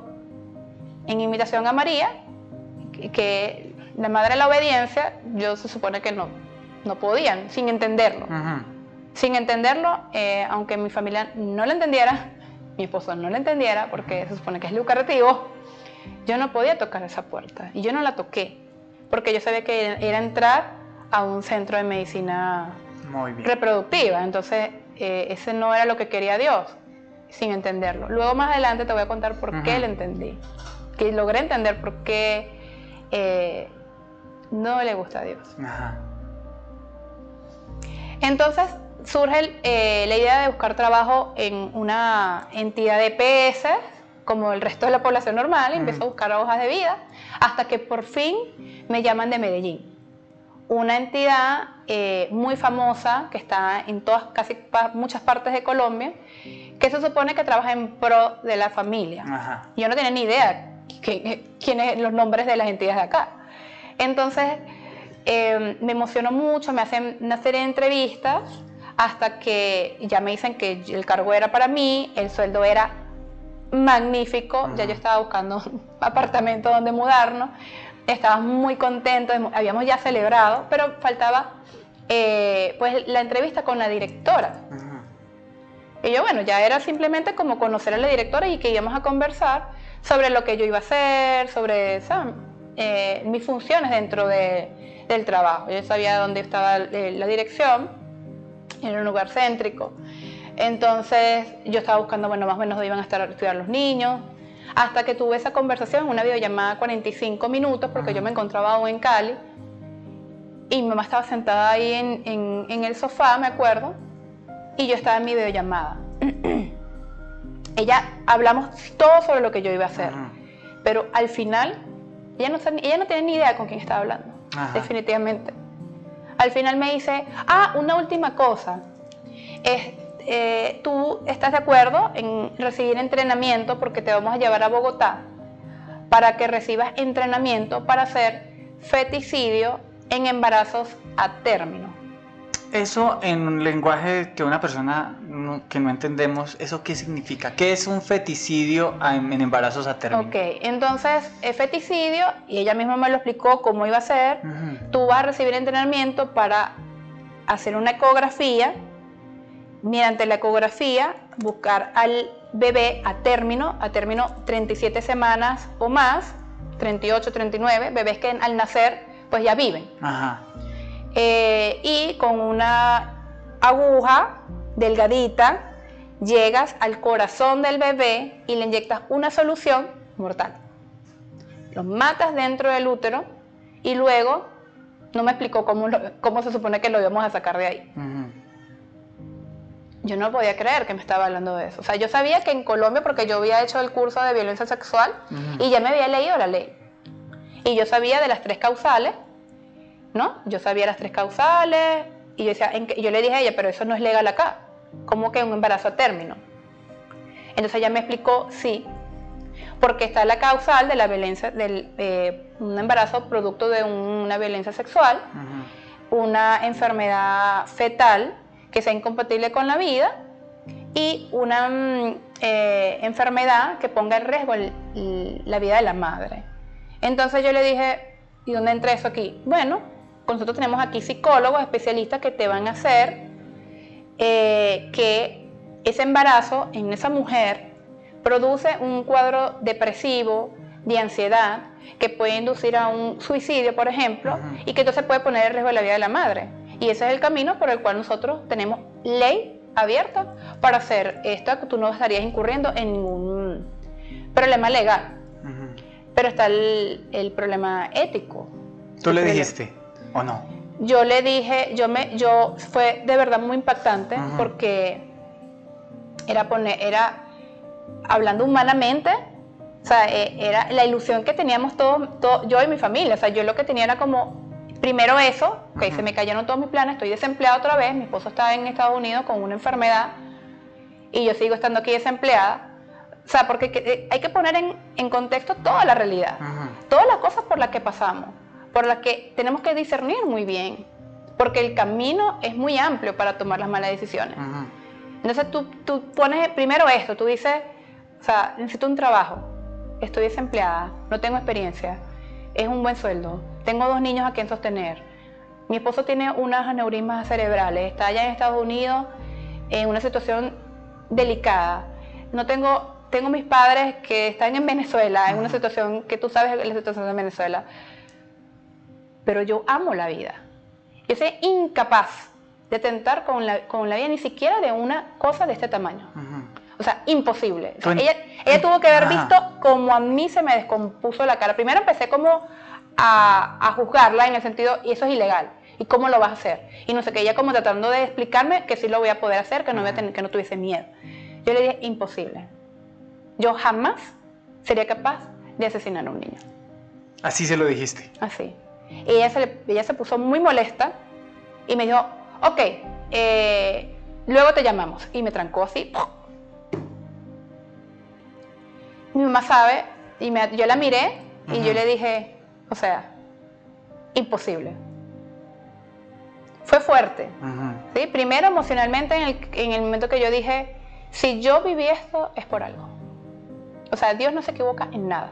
en imitación a María, que la madre de la obediencia, yo se supone que no podían, sin entenderlo. Sin entenderlo, aunque mi familia no lo entendiera, mi esposo no lo entendiera, porque se supone que es lucrativo, yo no podía tocar esa puerta. Y yo no la toqué, porque yo sabía que era entrar a un centro de medicina reproductiva. Entonces, ese no era lo que quería Dios, sin entenderlo. Luego, más adelante, te voy a contar por qué lo entendí. Que logré entender por qué no le gusta a Dios. Entonces surge la idea de buscar trabajo en una entidad de EPS, como el resto de la población normal, y empiezo a buscar hojas de vida, hasta que por fin me llaman de Medellín. Una entidad muy famosa que está en muchas partes de Colombia, que se supone que trabaja en pro de la familia. Yo no tenía ni idea quiénes los nombres de las entidades de acá. Entonces me emocionó mucho, me hacen una serie de entrevistas hasta que ya me dicen que el cargo era para mí, el sueldo era magnífico, ya yo estaba buscando un apartamento donde mudarnos, estaba muy contento, habíamos ya celebrado, pero faltaba pues la entrevista con la directora. Y yo, bueno, ya era simplemente como conocer a la directora y que íbamos a conversar sobre lo que yo iba a hacer, sobre mis funciones dentro del trabajo. Yo sabía dónde estaba la dirección, era un lugar céntrico. Entonces yo estaba buscando, bueno, más o menos dónde iban a estudiar los niños, hasta que tuve esa conversación, una videollamada 45 minutos, porque yo me encontraba aún en Cali, y mi mamá estaba sentada ahí en el sofá, me acuerdo, y yo estaba en mi videollamada. Hablamos todo sobre lo que yo iba a hacer, pero al final, ella no tenía ni idea con quién estaba hablando, definitivamente. Al final me dice, una última cosa, ¿tú estás de acuerdo en recibir entrenamiento porque te vamos a llevar a Bogotá para que recibas entrenamiento para hacer feticidio en embarazos a término? Eso en un lenguaje que una persona que no entendemos, ¿eso qué significa? ¿Qué es un feticidio en embarazos a término? Ok, entonces feticidio, y ella misma me lo explicó cómo iba a ser, tú vas a recibir entrenamiento para hacer una ecografía, mediante la ecografía buscar al bebé a término 37 semanas o más, 38, 39, bebés que al nacer pues ya viven. Y con una aguja delgadita llegas al corazón del bebé y le inyectas una solución mortal. Los matas dentro del útero y luego no me explicó cómo se supone que lo íbamos a sacar de ahí. Yo no podía creer que me estaba hablando de eso. O sea, yo sabía que en Colombia, porque yo había hecho el curso de violencia sexual y ya me había leído la ley. Y yo sabía de las 3 causales, ¿no? Yo sabía las 3 causales y yo le dije a ella, pero eso no es legal acá. ¿Cómo que un embarazo a término? Entonces ella me explicó, sí, porque está la causal de la violencia, un embarazo producto de una violencia sexual, una enfermedad fetal que sea incompatible con la vida y una enfermedad que ponga en riesgo la vida de la madre. Entonces yo le dije, ¿y dónde entra eso aquí? Bueno, nosotros tenemos aquí psicólogos especialistas que te van a hacer que ese embarazo en esa mujer produce un cuadro depresivo, de ansiedad, que puede inducir a un suicidio, por ejemplo, y que entonces puede poner en riesgo la vida de la madre. Y ese es el camino por el cual nosotros tenemos ley abierta para hacer esto, que tú no estarías incurriendo en ningún problema legal. Pero está el problema ético. ¿Tú le dijiste o no? Yo le dije, fue de verdad muy impactante porque era hablando humanamente, o sea, era la ilusión que teníamos todos, yo y mi familia. O sea, yo lo que tenía era como, primero eso, que se me cayeron todos mis planes, estoy desempleada otra vez, mi esposo está en Estados Unidos con una enfermedad y yo sigo estando aquí desempleada. O sea, porque hay que poner en contexto toda la realidad, todas las cosas por las que pasamos, por las que tenemos que discernir muy bien, porque el camino es muy amplio para tomar las malas decisiones. Entonces tú pones primero esto, tú dices, o sea, necesito un trabajo, estoy desempleada, no tengo experiencia, es un buen sueldo, tengo 2 niños a quien sostener, mi esposo tiene unas aneurismas cerebrales, está allá en Estados Unidos en una situación delicada, tengo mis padres que están en Venezuela, en una situación que tú sabes la situación de Venezuela, pero yo amo la vida. Yo soy incapaz de atentar con la vida ni siquiera de una cosa de este tamaño. O sea, imposible. O sea, ella tuvo que haber visto como a mí se me descompuso la cara. Primero empecé como a juzgarla en el sentido, y eso es ilegal. ¿Y cómo lo vas a hacer? Y no sé qué, ella como tratando de explicarme que sí lo voy a poder hacer, que no tuviese miedo. Yo le dije, imposible. Yo jamás sería capaz de asesinar a un niño. Así se lo dijiste. Así. Y ella se puso muy molesta y me dijo, ok, luego te llamamos. Y me trancó así. Mi mamá sabe, y yo la miré y yo le dije, o sea, imposible. fue fuerte. Ujú. ¿Sí? Primero emocionalmente en el momento que yo dije, si yo viví esto es por algo. O sea, Dios no se equivoca en nada.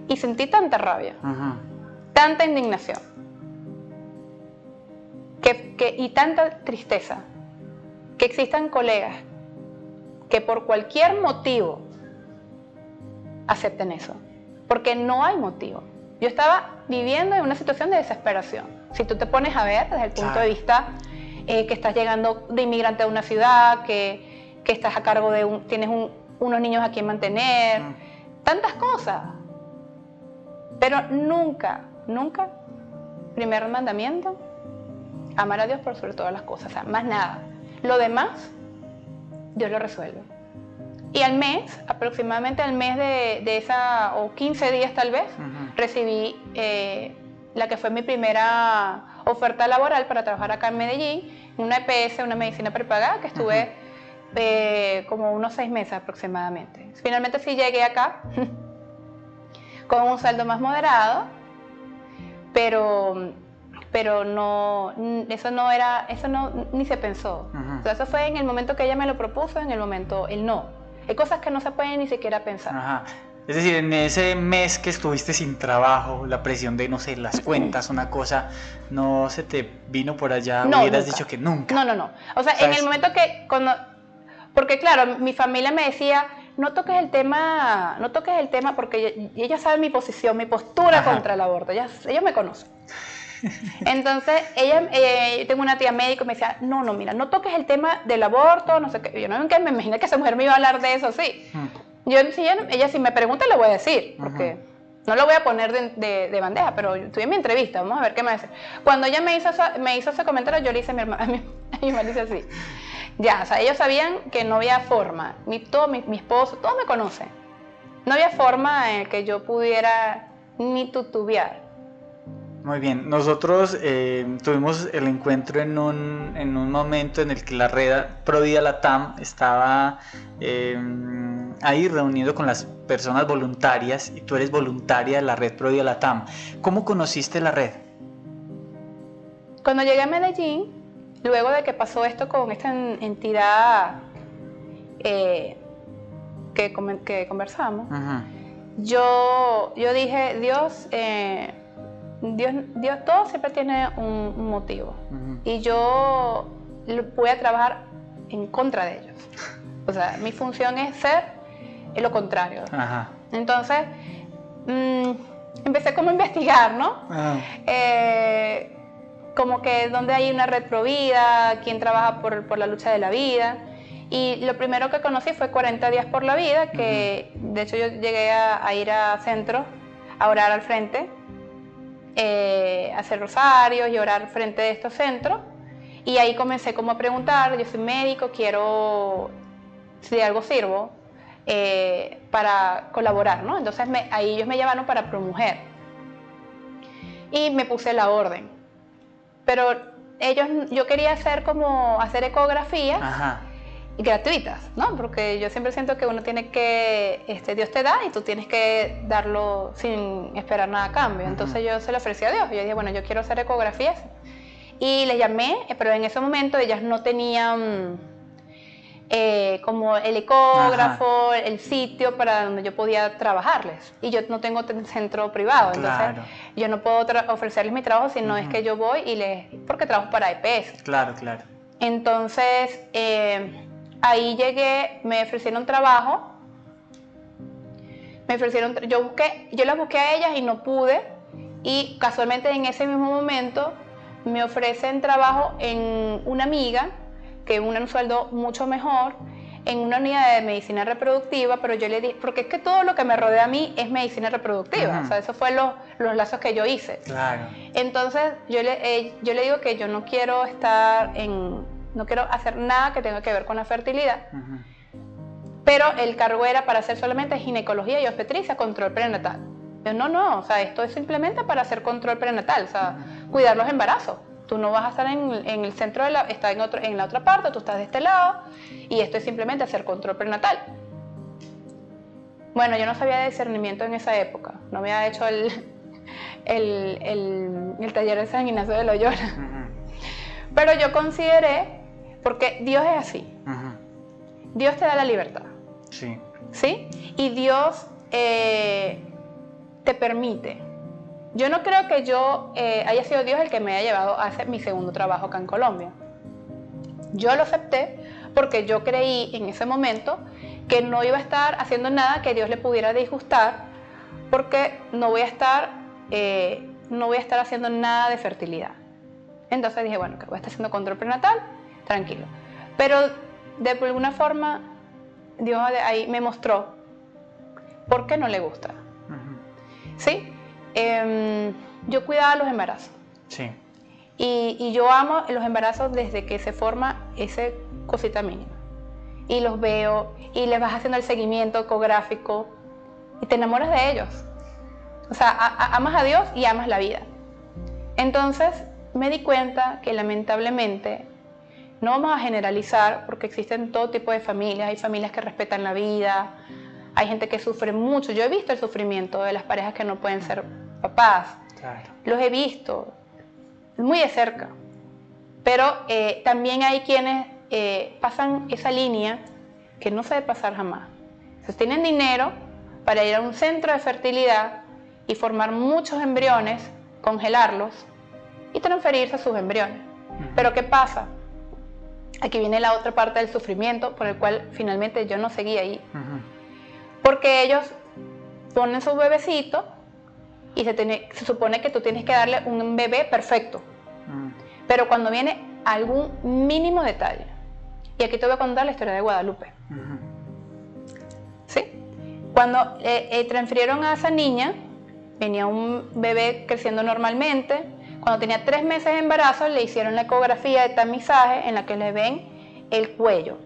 Y sentí tanta rabia, Ujú. tanta indignación y tanta tristeza que existan colegas que por cualquier motivo acepten eso. Porque no hay motivo. Yo estaba viviendo en una situación de desesperación. Si tú te pones a ver desde el punto de vista que estás llegando de inmigrante a una ciudad, que estás a cargo de tienes unos niños a quien mantener, tantas cosas. Pero nunca, primer mandamiento, amar a Dios por sobre todas las cosas, o sea, más nada. Lo demás, Dios lo resuelve. Y al mes, aproximadamente al mes de esa, o 15 días tal vez, recibí la que fue mi primera oferta laboral para trabajar acá en Medellín, una EPS, una medicina prepagada, que estuve como unos 6 meses aproximadamente. Finalmente sí llegué acá, con un sueldo más moderado, pero no, eso no, ni se pensó. O sea, eso fue en el momento que ella me lo propuso, en el momento, el no. Hay cosas que no se pueden ni siquiera pensar. Ajá. Es decir, en ese mes que estuviste sin trabajo, la presión de, no sé, las cuentas, una cosa, ¿no se te vino por allá? No, hubieras nunca. dicho que nunca. No. O sea, ¿Sabes? en el momento que porque claro, mi familia me decía, no toques el tema porque ellos saben mi posición, mi postura contra el aborto, ellos me conocen. Entonces, yo tengo una tía médico y me decía, no, mira, no toques el tema del aborto, no sé qué. Yo nunca me imaginé que esa mujer me iba a hablar de eso, sí. Ella si me pregunta le voy a decir, porque no lo voy a poner de bandeja, pero estoy en mi entrevista, vamos a ver qué me va a decir. Cuando ella me hizo ese comentario, yo le hice a mi mamá le hice así. Ya, o sea, ellos sabían que no había forma, mi esposo, todos me conocen. No había forma en que yo pudiera ni tutubear. Muy bien, nosotros tuvimos el encuentro en un momento en el que la red Provida Latam estaba ahí reunido con las personas voluntarias y tú eres voluntaria de la red Provida Latam. ¿Cómo conociste la red? Cuando llegué a Medellín, luego de que pasó esto con esta entidad que conversamos, yo dije, Dios, todo siempre tiene un motivo. Y yo voy a trabajar en contra de ellos. O sea, mi función es ser lo contrario. Entonces, empecé como a investigar, ¿no? Como que donde hay una red Provida, quién trabaja por la lucha de la vida. Y lo primero que conocí fue 40 días por la vida, que de hecho yo llegué a ir a centros a orar al frente, hacer rosarios y orar frente de estos centros. Y ahí comencé como a preguntar, yo soy médico, quiero, si de algo sirvo, para colaborar, ¿no? Entonces ahí ellos me llamaron para ProMujer. Y me puse la orden. Pero yo quería hacer ecografías gratuitas, ¿no? Porque yo siempre siento que uno tiene que, Dios te da y tú tienes que darlo sin esperar nada a cambio. Entonces yo se lo ofrecí a Dios. Yo dije, bueno, yo quiero hacer ecografías. Y les llamé, pero en ese momento ellas no tenían como el ecógrafo, el sitio para donde yo podía trabajarles. Y yo no tengo centro privado, entonces yo no puedo ofrecerles mi trabajo si no es que yo voy porque trabajo para EPS. Claro. Entonces, ahí llegué, me ofrecieron trabajo, yo las busqué a ellas y no pude, y casualmente en ese mismo momento me ofrecen trabajo en una amiga, que un sueldo mucho mejor, en una unidad de medicina reproductiva, pero yo le dije, porque es que todo lo que me rodea a mí es medicina reproductiva, o sea, esos fueron los lazos que yo hice. Claro. Entonces, yo le digo que yo no quiero no quiero hacer nada que tenga que ver con la fertilidad, pero el cargo era para hacer solamente ginecología y obstetricia, control prenatal. Yo, no, o sea, esto es simplemente para hacer control prenatal, o sea, cuidar los embarazos. Tú no vas a estar en el centro, está en la otra parte, tú estás de este lado, y esto es simplemente hacer control prenatal. Bueno, yo no sabía de discernimiento en esa época, no me había hecho el taller de San Ignacio de Loyola. Pero yo consideré, porque Dios es así, Dios te da la libertad. Sí. ¿Sí? Y Dios te permite. Yo no creo que yo haya sido Dios el que me haya llevado a hacer mi segundo trabajo acá en Colombia. Yo lo acepté porque yo creí en ese momento que no iba a estar haciendo nada que Dios le pudiera disgustar, porque no voy a estar haciendo nada de fertilidad. Entonces dije, bueno, que voy a estar haciendo control prenatal, tranquilo. Pero de alguna forma Dios ahí me mostró por qué no le gusta. ¿Sí? Yo cuidaba los embarazos. Sí. Y yo amo los embarazos desde que se forma ese cosita mínima. Y los veo, y les vas haciendo el seguimiento ecográfico, y te enamoras de ellos. O sea, amas a Dios y amas la vida. Entonces me di cuenta que lamentablemente, no vamos a generalizar, porque existen todo tipo de familias. Hay familias que respetan la vida, hay gente que sufre mucho. Yo he visto el sufrimiento de las parejas que no pueden ser papás. Claro. Los he visto muy de cerca. Pero también hay quienes pasan esa línea que no se debe pasar jamás. Entonces tienen dinero para ir a un centro de fertilidad y formar muchos embriones, congelarlos y transferirse a sus embriones. Pero ¿qué pasa? Aquí viene la otra parte del sufrimiento por el cual finalmente yo no seguí ahí. Porque ellos ponen su bebecito y se supone que tú tienes que darle un bebé perfecto. Pero cuando viene algún mínimo detalle, y aquí te voy a contar la historia de Guadalupe. ¿Sí? Cuando transfirieron a esa niña, venía un bebé creciendo normalmente. Cuando tenía 3 meses de embarazo, le hicieron la ecografía de tamizaje en la que le ven el cuello.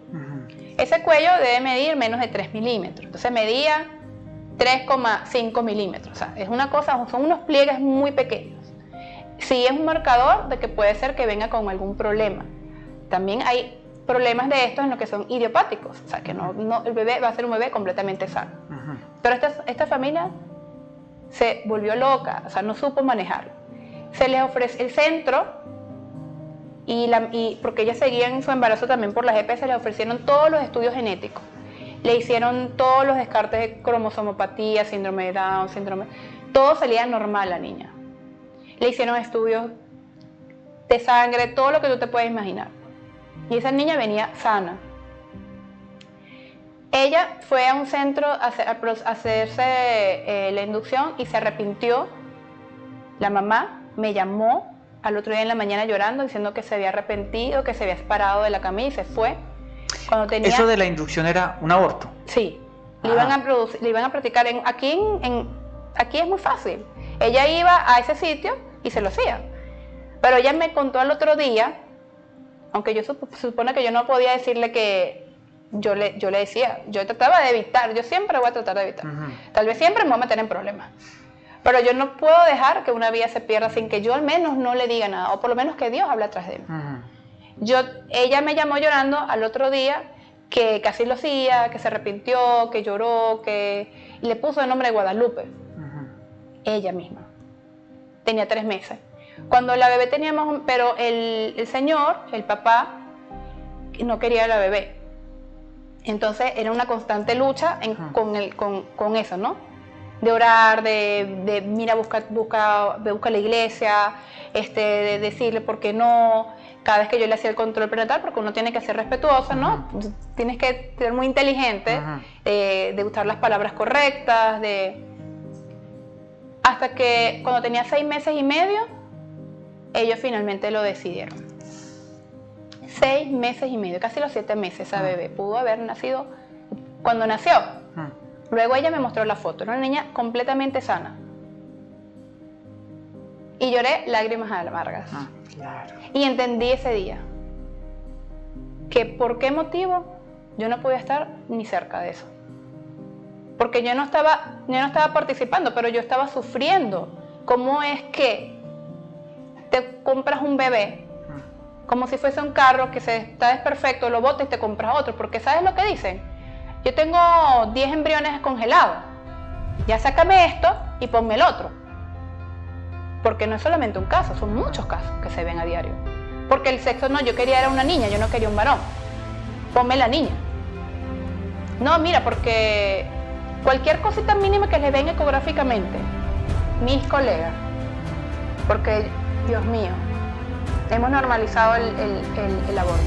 Ese cuello debe medir menos de 3 milímetros. Entonces medía 3,5 milímetros. O sea, es una cosa, son unos pliegues muy pequeños. Sí es un marcador de que puede ser que venga con algún problema. También hay problemas de estos en los que son idiopáticos. O sea, que el bebé va a ser un bebé completamente sano. Pero esta familia se volvió loca, o sea, no supo manejarlo. Se les ofrece el centro, y porque ellas seguían su embarazo también por las EPS, se les ofrecieron todos los estudios genéticos. Le hicieron todos los descartes de cromosomopatía, síndrome de Down, todo salía normal a la niña. Le hicieron estudios de sangre, todo lo que tú te puedes imaginar. Y esa niña venía sana. Ella fue a un centro a hacerse la inducción y se arrepintió. La mamá me llamó al otro día en la mañana llorando, diciendo que se había arrepentido, que se había parado de la camilla y se fue. ¿Eso de la inducción era un aborto? Sí. Le iban a practicar. Aquí es muy fácil. Ella iba a ese sitio y se lo hacía. Pero ella me contó al otro día, aunque yo supone que yo no podía decirle que yo le decía, yo trataba de evitar, yo siempre voy a tratar de evitar. Tal vez siempre me voy a meter en problemas. Pero yo no puedo dejar que una vida se pierda sin que yo al menos no le diga nada, o por lo menos que Dios hable atrás de mí. Ella me llamó llorando al otro día, que casi lo hacía, que se arrepintió, que lloró, y le puso el nombre de Guadalupe. Ella misma. Tenía 3 meses. Cuando la bebé teníamos, pero el señor, el papá, no quería a la bebé. Entonces era una constante lucha con eso, ¿no? De orar, de mira, busca la iglesia, de decirle por qué no, cada vez que yo le hacía el control prenatal, porque uno tiene que ser respetuoso, ¿no? Tienes que ser muy inteligente, de usar las palabras correctas, hasta que cuando tenía 6 meses y medio, ellos finalmente lo decidieron. 6 meses y medio, casi los 7 meses, esa bebé pudo haber nacido cuando nació. Luego ella me mostró la foto, era una niña completamente sana. Y lloré lágrimas amargas. Claro. Y entendí ese día que por qué motivo yo no podía estar ni cerca de eso. Porque yo no estaba participando, pero yo estaba sufriendo. ¿Cómo es que te compras un bebé como si fuese un carro que está desperfecto, lo botas y te compras otro? Porque ¿sabes lo que dicen? Yo tengo 10 embriones congelados, ya sácame esto y ponme el otro. Porque no es solamente un caso, son muchos casos que se ven a diario. Porque el sexo no, yo quería era una niña, yo no quería un varón. Ponme la niña. No, mira, porque cualquier cosita mínima que le ven ecográficamente, mis colegas, porque, Dios mío, hemos normalizado el aborto.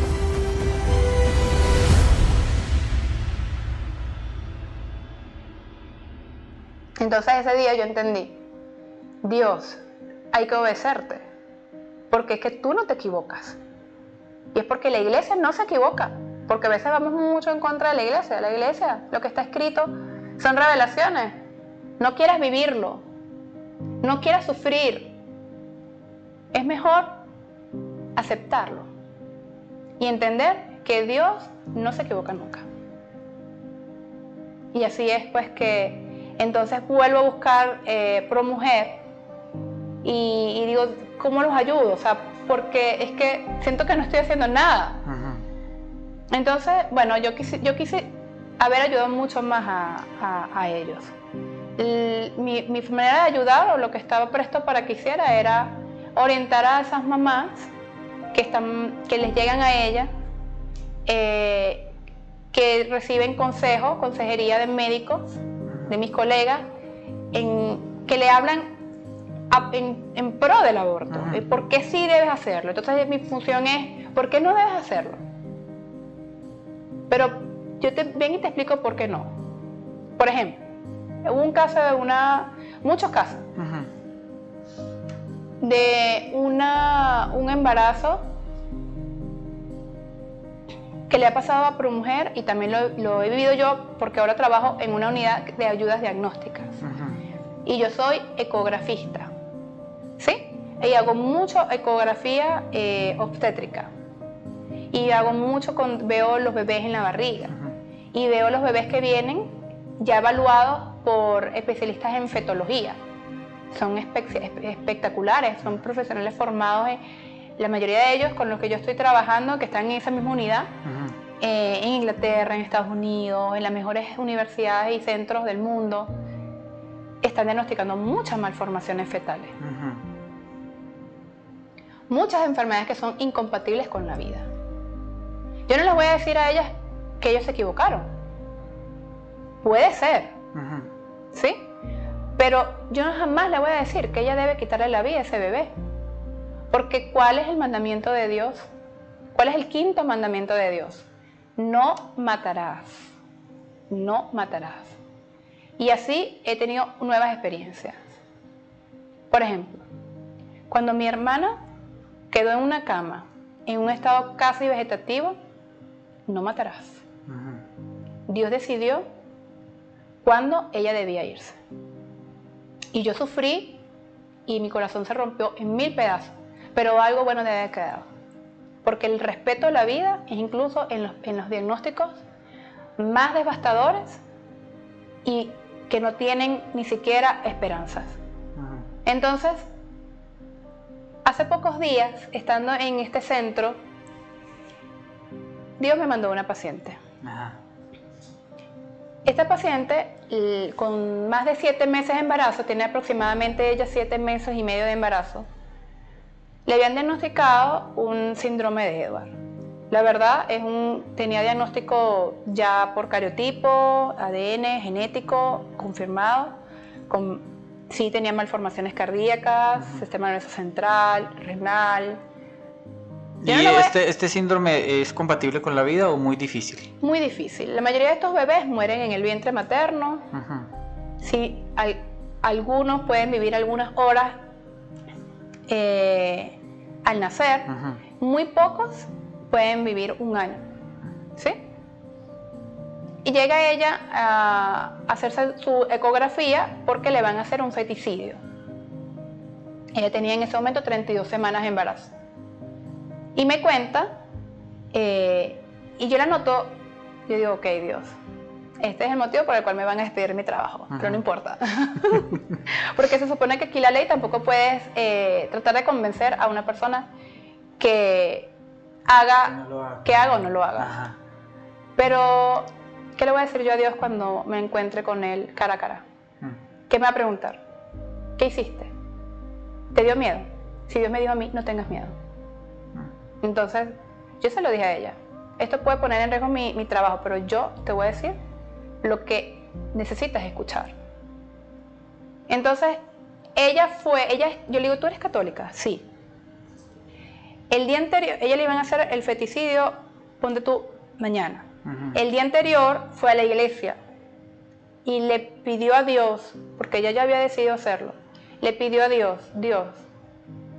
Entonces ese día yo entendí, Dios, hay que obedecerte, porque es que tú no te equivocas. Y es porque la iglesia no se equivoca, porque a veces vamos mucho en contra de la iglesia. La iglesia, lo que está escrito, son revelaciones. No quieras vivirlo, no quieras sufrir. Es mejor aceptarlo y entender que Dios no se equivoca nunca. Y así es pues que entonces vuelvo a buscar ProMujer y digo, ¿cómo los ayudo? O sea, porque es que siento que no estoy haciendo nada. Entonces, bueno, yo quise haber ayudado mucho más a ellos. Mi manera de ayudar, o lo que estaba presto para que hiciera, era orientar a esas mamás que les llegan a ella, que reciben consejería de médicos, de mis colegas, que le hablan en pro del aborto. ¿Por qué sí debes hacerlo? Entonces mi función es, ¿por qué no debes hacerlo? Pero yo ven y te explico por qué no. Por ejemplo, hubo un caso muchos casos, de un embarazo que le ha pasado a ProMujer, y también lo he vivido yo porque ahora trabajo en una unidad de ayudas diagnósticas. Y yo soy ecografista, ¿sí? Y hago mucho ecografía obstétrica. Y hago mucho veo los bebés en la barriga. Y veo los bebés que vienen ya evaluados por especialistas en fetología. Son espectaculares, son profesionales formados, la mayoría de ellos con los que yo estoy trabajando, que están en esa misma unidad, en Inglaterra, en Estados Unidos, en las mejores universidades y centros del mundo, están diagnosticando muchas malformaciones fetales. Muchas enfermedades que son incompatibles con la vida. Yo no les voy a decir a ellas que ellos se equivocaron. Puede ser, ¿sí? Pero yo jamás le voy a decir que ella debe quitarle la vida a ese bebé. Porque ¿cuál es el mandamiento de Dios? ¿Cuál es el quinto mandamiento de Dios? No matarás. No matarás. Y así he tenido nuevas experiencias. Por ejemplo, cuando mi hermana quedó en una cama, en un estado casi vegetativo, no matarás. Dios decidió cuándo ella debía irse. Y yo sufrí y mi corazón se rompió en 1000 pedazos. Pero algo bueno debe haber quedado. Porque el respeto a la vida es incluso en los diagnósticos más devastadores y que no tienen ni siquiera esperanzas. Entonces, hace pocos días, estando en este centro, Dios me mandó una paciente. Esta paciente, con más de 7 meses de embarazo, tiene aproximadamente ella 7 meses y medio de embarazo, le habían diagnosticado un síndrome de Edwards. La verdad, tenía diagnóstico ya por cariotipo, ADN, genético, confirmado. Sí tenía malformaciones cardíacas, sistema nervioso central, renal. ¿Y este síndrome es compatible con la vida o muy difícil? Muy difícil. La mayoría de estos bebés mueren en el vientre materno. Sí, algunos pueden vivir algunas horas al nacer. Muy pocos pueden vivir 1 año, ¿sí? Y llega ella a hacerse su ecografía porque le van a hacer un feticidio. Ella tenía en ese momento 32 semanas de embarazo. Y me cuenta, y yo la noto, yo digo, ok, Dios, este es el motivo por el cual me van a despedir de mi trabajo, pero no importa. Porque se supone que aquí la ley tampoco puedes tratar de convencer a una persona que haga o no lo haga. Pero, ¿qué le voy a decir yo a Dios cuando me encuentre con Él cara a cara? ¿Qué me va a preguntar? ¿Qué hiciste? ¿Te dio miedo? Si Dios me dijo a mí, no tengas miedo. Entonces, yo se lo dije a ella. Esto puede poner en riesgo mi trabajo, pero yo te voy a decir lo que necesitas escuchar. Entonces, yo le digo, ¿tú eres católica? Sí. El día anterior, ella le iban a hacer el feticidio, ponte tú, mañana. El día anterior fue a la iglesia y le pidió a Dios, porque ella ya había decidido hacerlo, le pidió a Dios, Dios,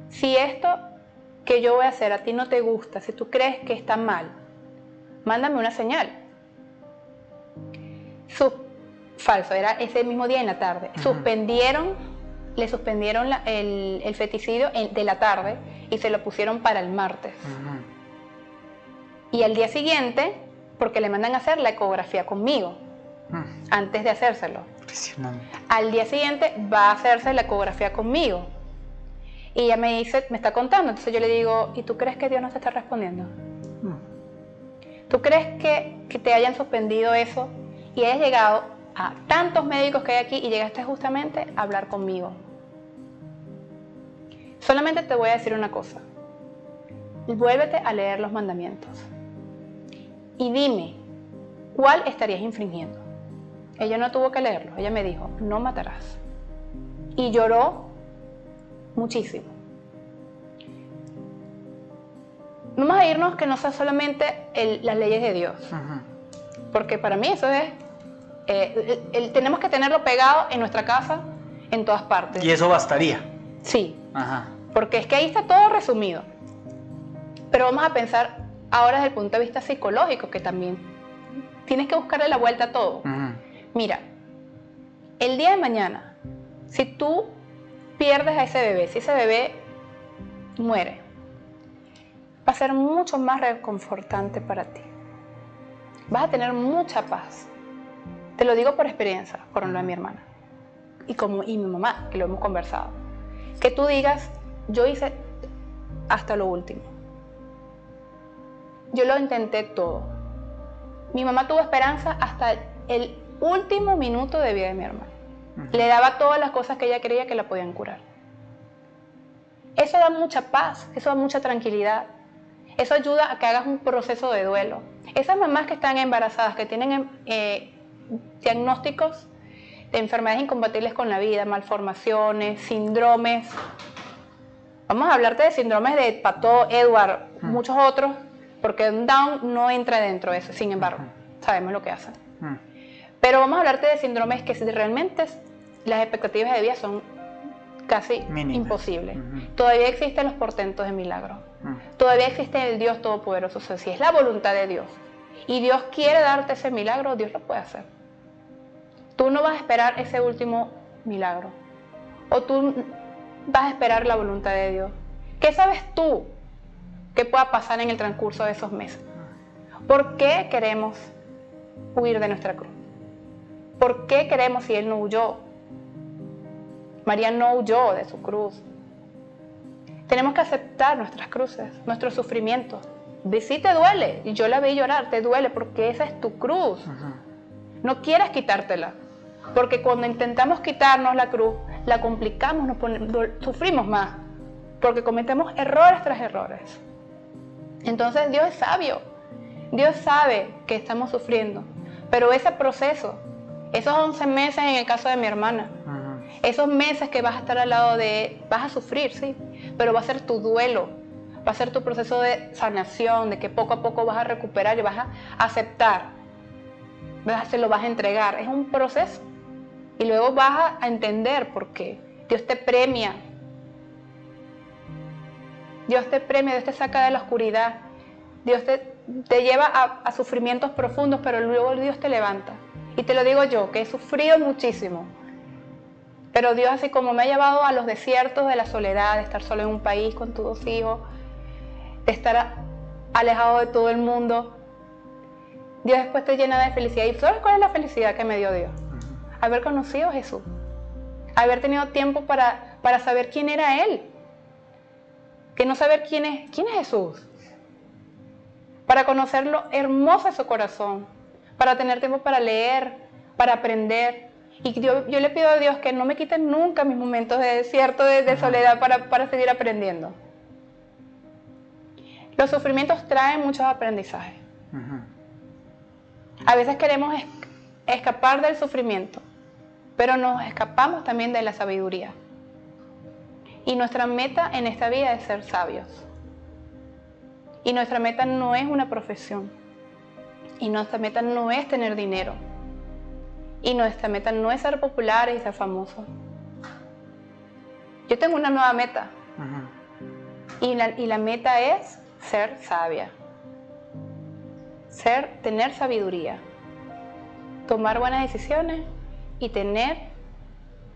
si esto que yo voy a hacer a ti no te gusta, si tú crees que está mal, mándame una señal. Falso, era ese mismo día en la tarde. Le suspendieron el feticidio de la tarde y se lo pusieron para el martes. Y al día siguiente, porque le mandan a hacer la ecografía conmigo, antes de hacérselo. Impresionante. Al día siguiente va a hacerse la ecografía conmigo. Y ella me está contando, entonces yo le digo, ¿y tú crees que Dios no te está respondiendo? ¿Tú crees que te hayan suspendido eso y hayas llegado a tantos médicos que hay aquí y llegaste justamente a hablar conmigo? Solamente te voy a decir una cosa. Vuélvete a leer los mandamientos y dime, ¿cuál estarías infringiendo? Ella no tuvo que leerlo, ella me dijo, no matarás. Y lloró muchísimo. Vamos a irnos que no sea solamente las leyes de Dios, porque para mí eso es, tenemos que tenerlo pegado en nuestra casa, en todas partes. ¿Y eso bastaría? Sí, porque es que ahí está todo resumido. Pero vamos a pensar ahora desde el punto de vista psicológico, que también tienes que buscarle la vuelta a todo. Mira, el día de mañana, si tú pierdes a ese bebé, si ese bebé muere, va a ser mucho más reconfortante para ti. Vas a tener mucha paz. Te lo digo por experiencia, por lo de mi hermana y mi mamá, que lo hemos conversado. Que tú digas, yo hice hasta lo último. Yo lo intenté todo. Mi mamá tuvo esperanza hasta el último minuto de vida de mi hermana. Le daba todas las cosas que ella creía que la podían curar. Eso da mucha paz, eso da mucha tranquilidad. Eso ayuda a que hagas un proceso de duelo. Esas mamás que están embarazadas, que tienen diagnósticos de enfermedades incompatibles con la vida, malformaciones, síndromes. Vamos a hablarte de síndromes de Pato, Edward, muchos otros, porque un Down no entra dentro de eso, sin embargo, sabemos lo que hacen. Pero vamos a hablarte de síndromes que realmente las expectativas de vida son casi imposibles. Todavía existen los portentos de milagro. Todavía existe el Dios Todopoderoso. O sea, si es la voluntad de Dios y Dios quiere darte ese milagro, Dios lo puede hacer. Tú no vas a esperar ese último milagro. O tú vas a esperar la voluntad de Dios. ¿Qué sabes tú que pueda pasar en el transcurso de esos meses? ¿Por qué queremos huir de nuestra cruz? ¿Por qué queremos si Él no huyó? María no huyó de su cruz. Tenemos que aceptar nuestras cruces, nuestros sufrimientos. Sí te duele, y yo la vi llorar, te duele porque esa es tu cruz. No quieras quitártela, porque cuando intentamos quitarnos la cruz, la complicamos, sufrimos más, porque cometemos errores tras errores. Entonces Dios es sabio, Dios sabe que estamos sufriendo, pero ese proceso, esos 11 meses en el caso de mi hermana, esos meses que vas a estar al lado de, vas a sufrir, sí, pero va a ser tu duelo, va a ser tu proceso de sanación, de que poco a poco vas a recuperar y vas a aceptar, se lo vas a entregar, es un proceso. Y luego vas a entender por qué. Dios te premia. Dios te premia, Dios te saca de la oscuridad. Dios te lleva a sufrimientos profundos, pero luego Dios te levanta. Y te lo digo yo, que he sufrido muchísimo. Pero Dios, así como me ha llevado a los desiertos de la soledad, de estar solo en un país con tus 2 hijos, de estar alejado de todo el mundo, Dios después te llena de felicidad. ¿Y sabes cuál es la felicidad que me dio Dios? Haber conocido a Jesús, haber tenido tiempo para saber quién era Él, que no saber quién es Jesús, para conocer lo hermoso de su corazón, para tener tiempo para leer, para aprender, Y yo le pido a Dios que no me quite nunca mis momentos de desierto, de soledad para seguir aprendiendo. Los sufrimientos traen muchos aprendizajes. A veces queremos escapar del sufrimiento, pero nos escapamos también de la sabiduría. Y nuestra meta en esta vida es ser sabios. Y nuestra meta no es una profesión. Y nuestra meta no es tener dinero. Y nuestra meta no es ser populares y ser famosos. Yo tengo una nueva meta. Y la meta es ser sabia. Tener sabiduría. Tomar buenas decisiones y tener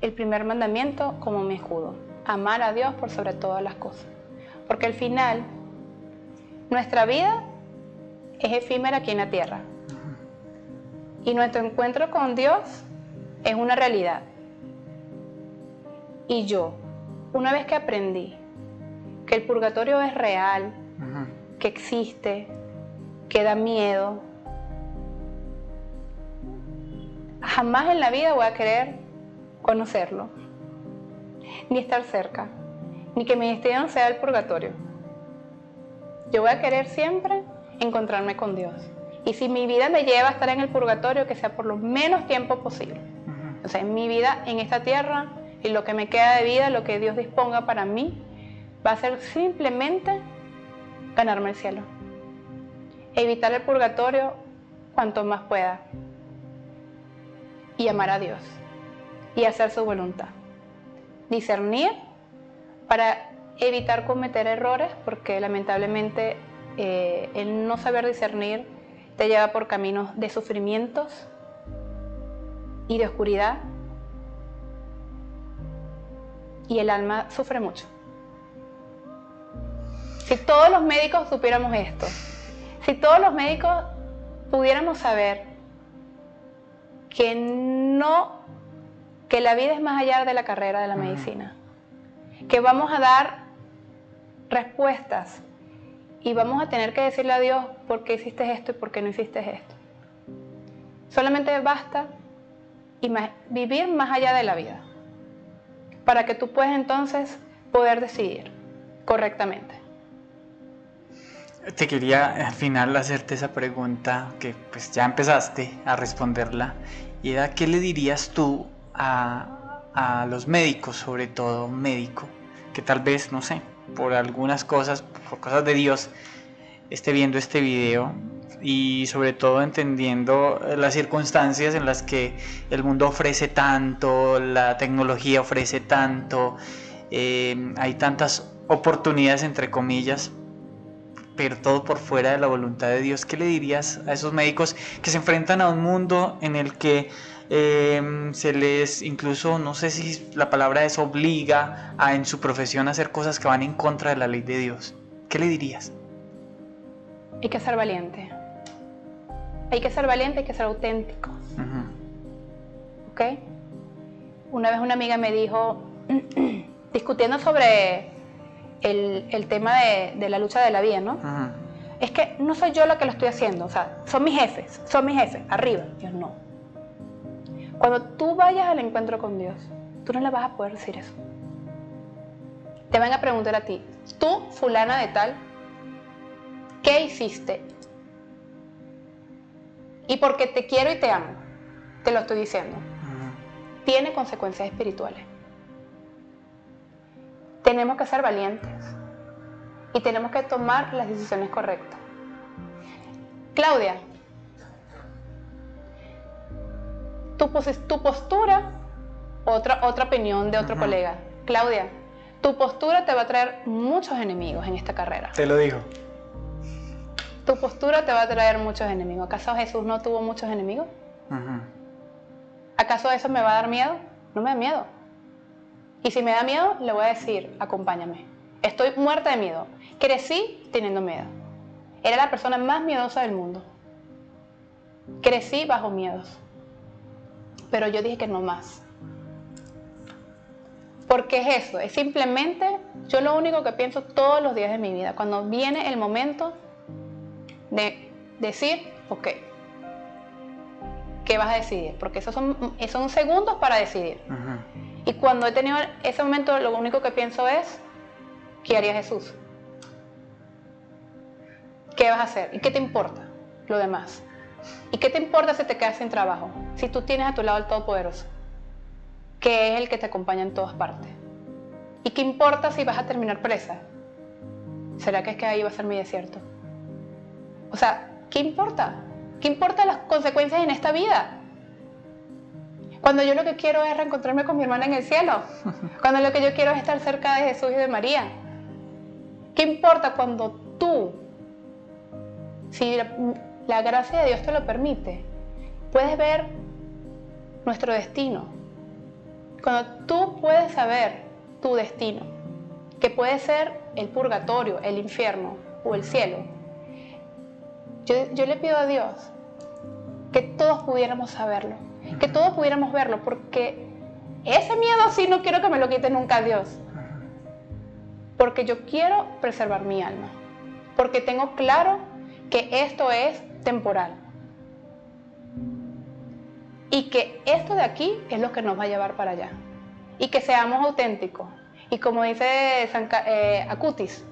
el primer mandamiento como mi escudo. Amar a Dios por sobre todas las cosas. Porque al final, nuestra vida es efímera aquí en la tierra. Y nuestro encuentro con Dios es una realidad. Y yo, una vez que aprendí que el purgatorio es real, que existe, que da miedo, jamás en la vida voy a querer conocerlo, ni estar cerca, ni que mi destino sea el purgatorio. Yo voy a querer siempre encontrarme con Dios. Y si mi vida me lleva a estar en el purgatorio, que sea por lo menos tiempo posible. O sea, en mi vida, en esta tierra, y lo que me queda de vida, lo que Dios disponga para mí, va a ser simplemente ganarme el cielo. Evitar el purgatorio cuanto más pueda. Y amar a Dios. Y hacer su voluntad. Discernir para evitar cometer errores, porque lamentablemente el no saber discernir te lleva por caminos de sufrimientos y de oscuridad, y el alma sufre mucho. Si todos los médicos supiéramos esto, si todos los médicos pudiéramos saber que la vida es más allá de la carrera de la medicina, que vamos a dar respuestas y vamos a tener que decirle a Dios por qué hiciste esto y por qué no hiciste esto. Solamente basta vivir más allá de la vida para que tú puedas entonces poder decidir correctamente. Te quería al final hacerte esa pregunta que pues ya empezaste a responderla, y era: ¿qué le dirías tú a los médicos, sobre todo un médico que tal vez, no sé, por algunas cosas, por cosas de Dios, esté viendo este video, y sobre todo entendiendo las circunstancias en las que el mundo ofrece tanto, la tecnología ofrece tanto, hay tantas oportunidades entre comillas, pero todo por fuera de la voluntad de Dios? ¿Qué le dirías a esos médicos que se enfrentan a un mundo en el que se les, incluso, no sé si la palabra es, obliga en su profesión a hacer cosas que van en contra de la ley de Dios? ¿Qué le dirías? Hay que ser valiente. Hay que ser valiente, hay que ser auténtico. ¿Ok? Una vez una amiga me dijo, discutiendo sobre el tema de la lucha de la vida, ¿no? Es que no soy yo la que lo estoy haciendo, o sea, son mis jefes, arriba. Yo no. Cuando tú vayas al encuentro con Dios, tú no le vas a poder decir eso. Te van a preguntar a ti, tú, fulana de tal, ¿qué hiciste? Y porque te quiero y te amo, te lo estoy diciendo. Tiene consecuencias espirituales. Tenemos que ser valientes y tenemos que tomar las decisiones correctas. Claudia, tu postura, otra opinión de otro colega. Claudia, tu postura te va a traer muchos enemigos en esta carrera. Te lo digo. Tu postura te va a traer muchos enemigos. ¿Acaso Jesús no tuvo muchos enemigos? ¿Acaso eso me va a dar miedo? No me da miedo. Y si me da miedo, le voy a decir, acompáñame. Estoy muerta de miedo. Crecí teniendo miedo. Era la persona más miedosa del mundo. Crecí bajo miedos. Pero yo dije que no más. Porque es eso, es simplemente, yo lo único que pienso todos los días de mi vida, cuando viene el momento de decir, ok, ¿qué vas a decidir? Porque esos son segundos para decidir. Y cuando he tenido ese momento, lo único que pienso es, ¿qué haría Jesús? ¿Qué vas a hacer? ¿Y qué te importa lo demás? ¿Y qué te importa si te quedas sin trabajo? Si tú tienes a tu lado al Todopoderoso, que es el que te acompaña en todas partes. ¿Y qué importa si vas a terminar presa? ¿Será que es que ahí va a ser mi desierto? O sea, ¿qué importa? ¿Qué importan las consecuencias en esta vida? Cuando yo lo que quiero es reencontrarme con mi hermana en el cielo. Cuando lo que yo quiero es estar cerca de Jesús y de María. ¿Qué importa cuando tú, si la gracia de Dios te lo permite, puedes ver nuestro destino? Cuando tú puedes saber tu destino, que puede ser el purgatorio, el infierno o el cielo, yo le pido a Dios que todos pudiéramos saberlo, que todos pudiéramos verlo, porque ese miedo sí no quiero que me lo quite nunca Dios, porque yo quiero preservar mi alma, porque tengo claro que esto es temporal y que esto de aquí es lo que nos va a llevar para allá, y que seamos auténticos, y como dice Acutis,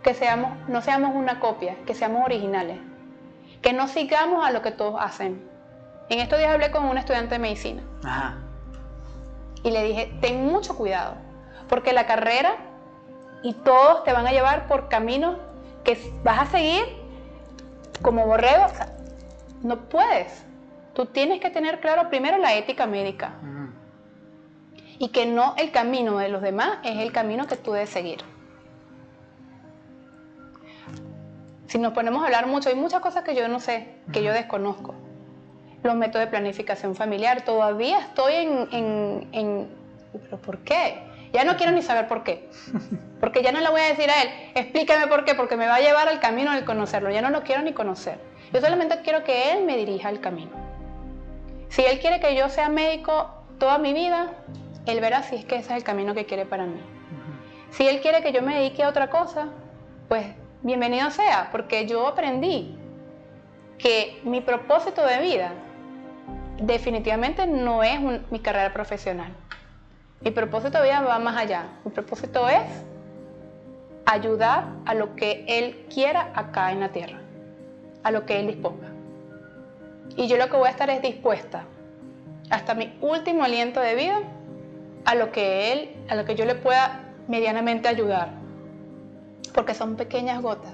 que no seamos una copia, que seamos originales, que no sigamos a lo que todos hacen. En estos días hablé con un estudiante de medicina y le dije, ten mucho cuidado, porque la carrera y todos te van a llevar por caminos que vas a seguir como borrego. O sea, no puedes. Tú tienes que tener claro primero la ética médica y que no el camino de los demás es el camino que tú debes seguir. Si nos ponemos a hablar mucho, hay muchas cosas que yo no sé, que yo desconozco. Los métodos de planificación familiar, todavía estoy ¿pero por qué? Ya no quiero ni saber por qué. Porque ya no le voy a decir a él, explícame por qué, porque me va a llevar al camino del conocerlo. Ya no lo quiero ni conocer. Yo solamente quiero que él me dirija al camino. Si él quiere que yo sea médico toda mi vida, él verá si es que ese es el camino que quiere para mí. Si él quiere que yo me dedique a otra cosa, pues bienvenido sea, porque yo aprendí que mi propósito de vida definitivamente no es mi carrera profesional. Mi propósito de vida va más allá. Mi propósito es ayudar a lo que Él quiera acá en la tierra, a lo que Él disponga. Y yo lo que voy a estar es dispuesta hasta mi último aliento de vida a lo que yo le pueda medianamente ayudar, porque son pequeñas gotas,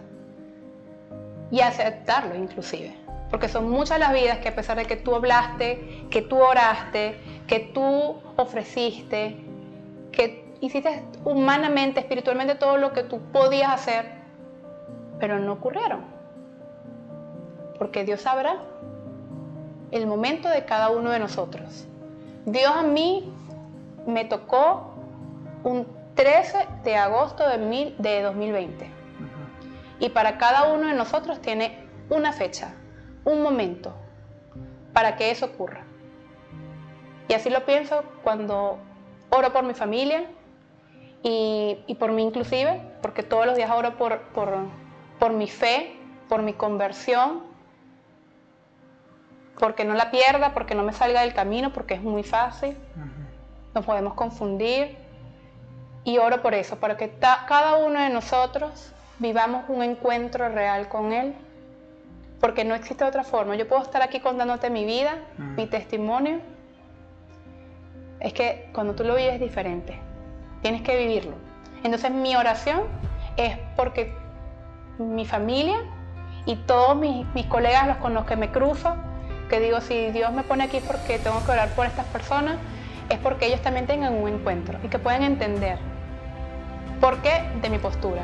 y aceptarlo inclusive, porque son muchas las vidas que a pesar de que tú hablaste, que tú oraste, que tú ofreciste, que hiciste humanamente, espiritualmente todo lo que tú podías hacer, pero no ocurrieron, porque Dios sabrá el momento de cada uno de nosotros. Dios a mí me tocó un 13 de agosto de 2020. Y para cada uno de nosotros tiene una fecha, un momento, para que eso ocurra. Y así lo pienso cuando oro por mi familia y por mí inclusive, porque todos los días oro por mi fe, por mi conversión, porque no la pierda, porque no me salga del camino, porque es muy fácil. Nos podemos confundir. Y oro por eso, para que cada uno de nosotros vivamos un encuentro real con Él, porque no existe otra forma. Yo puedo estar aquí contándote mi vida, mi testimonio. Es que cuando tú lo vives es diferente, tienes que vivirlo. Entonces mi oración es porque mi familia y todos mis colegas con los que me cruzo, que digo, si Dios me pone aquí porque tengo que orar por estas personas, es porque ellos también tengan un encuentro y que puedan entender por qué de mi postura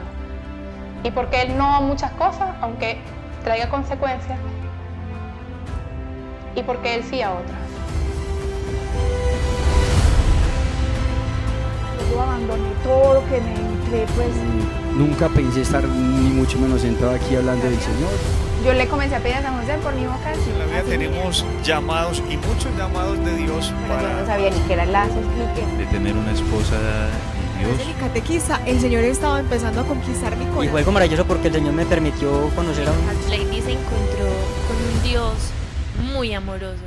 y por qué Él no a muchas cosas, aunque traiga consecuencias, y porque Él sí a otras. Yo abandoné todo lo que me entré, pues Nunca pensé estar ni mucho menos sentado aquí hablando del Señor. yo le comencé a pedir a San José por mi vocación. En la vida Así tenemos llamados y muchos llamados de Dios pero yo no para... sabía ni qué eran lazos líquidos. de tener una esposa de Dios. Desde mi catequista, el Señor estaba empezando a conquistar mi Y corazón. fue algo maravilloso porque el Señor me permitió conocer a un... Lady se encontró con un Dios muy amoroso.